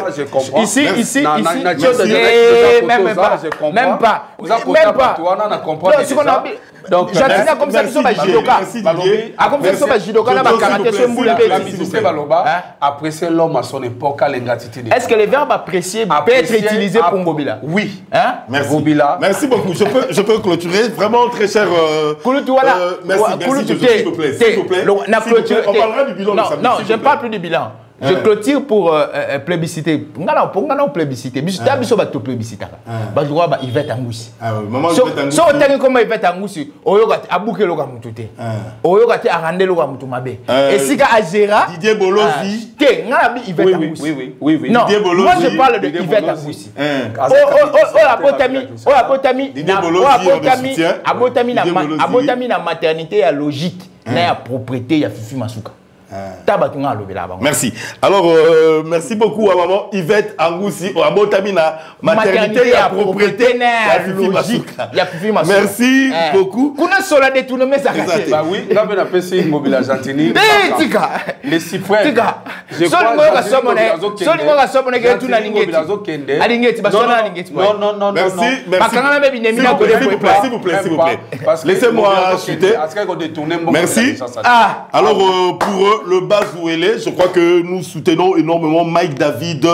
Ici. Même pas. Donc, Jantina comme ça, ils sont judoka. Comme ça, ils sont judoka, là, karaté, c'est mboule bébé. Apprécier l'homme à son époque, à l'ingratitude. Est-ce que le verbe apprécier peut être utilisé pour Ngobila? Oui. Merci. Merci beaucoup. Je peux clôturer. Vraiment très cher. Merci, s'il vous plaît. On parlera du bilan. Non, je ne parle plus du bilan. Je clôture pour plébisciter. Pour plébisciter. Plébisciter. Il va être angousi. Maman, il va être angousi. Si on t'a comment il va être angousi, on bouquer le gamouté. On va arranger le gamoutoumabé. Et si à Gérard, Didier Bolosi, il va être angousi. Oui. Non, moi je parle de il va être angousi. Abotami na maternité à logique, na propriété à Fifi Masuka. Merci. Alors, merci beaucoup à maman Yvette Angoussi, à Botamina, maternité et propriété. Merci beaucoup. Bah oui, là, on a fait une mobilité argentine. Les cyprès. S'il vous plaît. Laissez-moi chuter. Merci. Alors, pour le Bazouélé, je crois que nous soutenons énormément Mike David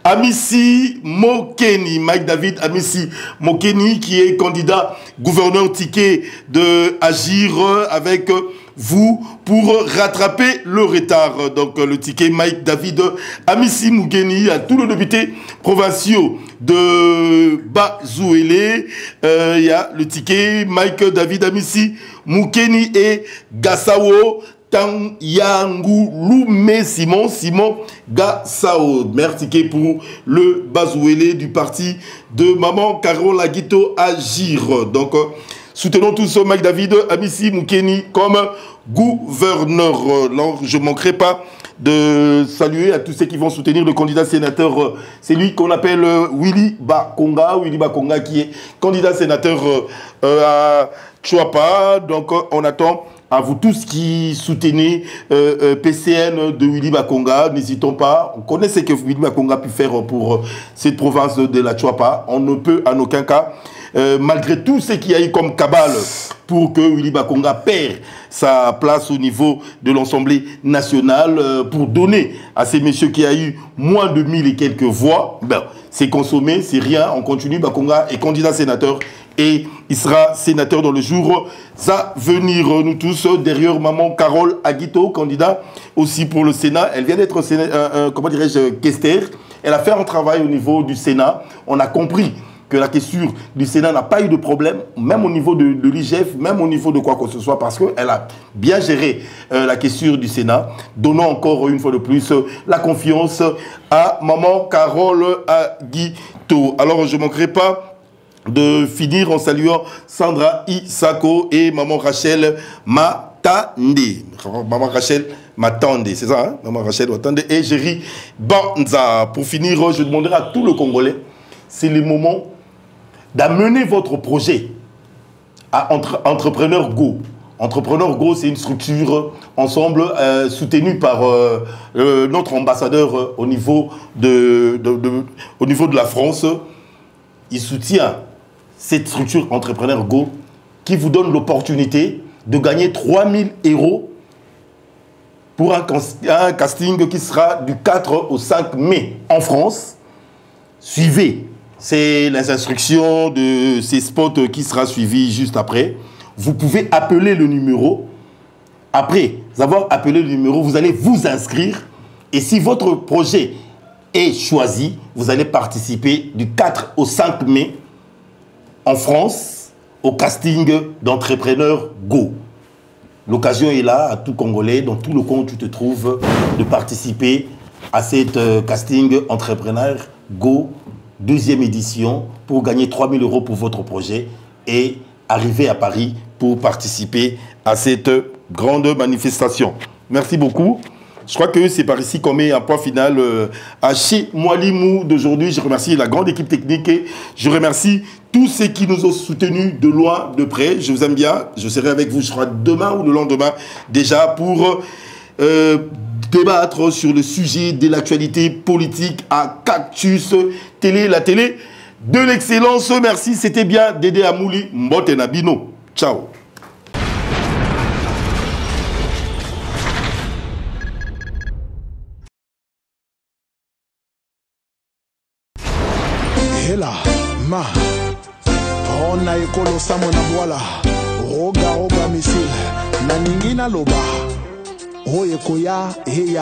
Amissi Mokeni. Mike David Amissi Mokeni qui est candidat gouverneur ticket de Agir avec vous pour rattraper le retard. Donc le ticket Mike David Amissi Mokeni à tous les députés provinciaux de Bazouélé. Il y a le ticket Mike David Amissi Mokeni et Gassao Tang Yangou Loumé Simon Gassao. Maire ticket pour le Bazouélé du parti de Maman Carole Aguito Agir. Donc soutenons tous Mike David Amissi Mokeni comme gouverneur. Je ne manquerai pas de saluer à tous ceux qui vont soutenir le candidat sénateur. C'est lui qu'on appelle Willy Bakonga. Willy Bakonga qui est candidat sénateur à Chouapa. Donc on attend à vous tous qui soutenez PCN de Willy Bakonga. N'hésitons pas. On connaît ce que Willy Bakonga a pu faire pour cette province de la Chouapa. On ne peut en aucun cas, malgré tout ce qu'il y a eu comme cabale pour que Willy Bakonga perd sa place au niveau de l'Assemblée nationale, pour donner à ces messieurs qui a eu moins de 1000 et quelques voix, ben, c'est consommé, c'est rien, on continue. Bakonga est candidat sénateur et il sera sénateur dans le jour à venir. Nous tous derrière Maman Carole Aguito, candidat aussi pour le Sénat. Elle vient d'être, comment dirais-je, questeur. Elle a fait un travail au niveau du Sénat. On a compris que la question du Sénat n'a pas eu de problème, même au niveau de l'IGF, même au niveau de quoi que ce soit, parce qu'elle a bien géré la question du Sénat. Donnons encore une fois de plus la confiance à Maman Carole Aguito. Alors, je ne manquerai pas de finir en saluant Sandra Isako et Maman Rachel Matande. Maman Rachel Matande, c'est ça, hein? Maman Rachel Matande et Jerry Banza. Pour finir, je demanderai à tout le Congolais, c'est le moment d'amener votre projet à Entrepreneur Go. Entrepreneur Go, c'est une structure ensemble soutenue par notre ambassadeur au niveau de la France. Il soutient cette structure Entrepreneur Go qui vous donne l'opportunité de gagner 3000 € pour un casting qui sera du 4 au 5 mai en France. Suivez. C'est les instructions de ces spots qui sera suivi juste après. Vous pouvez appeler le numéro. Après avoir appelé le numéro, vous allez vous inscrire. Et si votre projet est choisi, vous allez participer du 4 au 5 mai en France au casting d'Entrepreneur Go. L'occasion est là à tout Congolais, dans tout le compte où tu te trouves, de participer à cette casting Entrepreneur Go. Deuxième édition pour gagner 3000 € pour votre projet et arriver à Paris pour participer à cette grande manifestation. Merci beaucoup. Je crois que c'est par ici qu'on met un point final à chez Mwalimou d'aujourd'hui. Je remercie la grande équipe technique et je remercie tous ceux qui nous ont soutenus de loin, de près. Je vous aime bien. Je serai avec vous, je crois, demain ou le lendemain déjà pour débattre sur le sujet de l'actualité politique à Cactus Télé, la télé de l'excellence. Merci, c'était bien Dédé Amouli Mbote Nabino. Ciao. Hela, ma, on a ekolo samona boala, roga roga misil, na ningina loba. Oye koya, heya.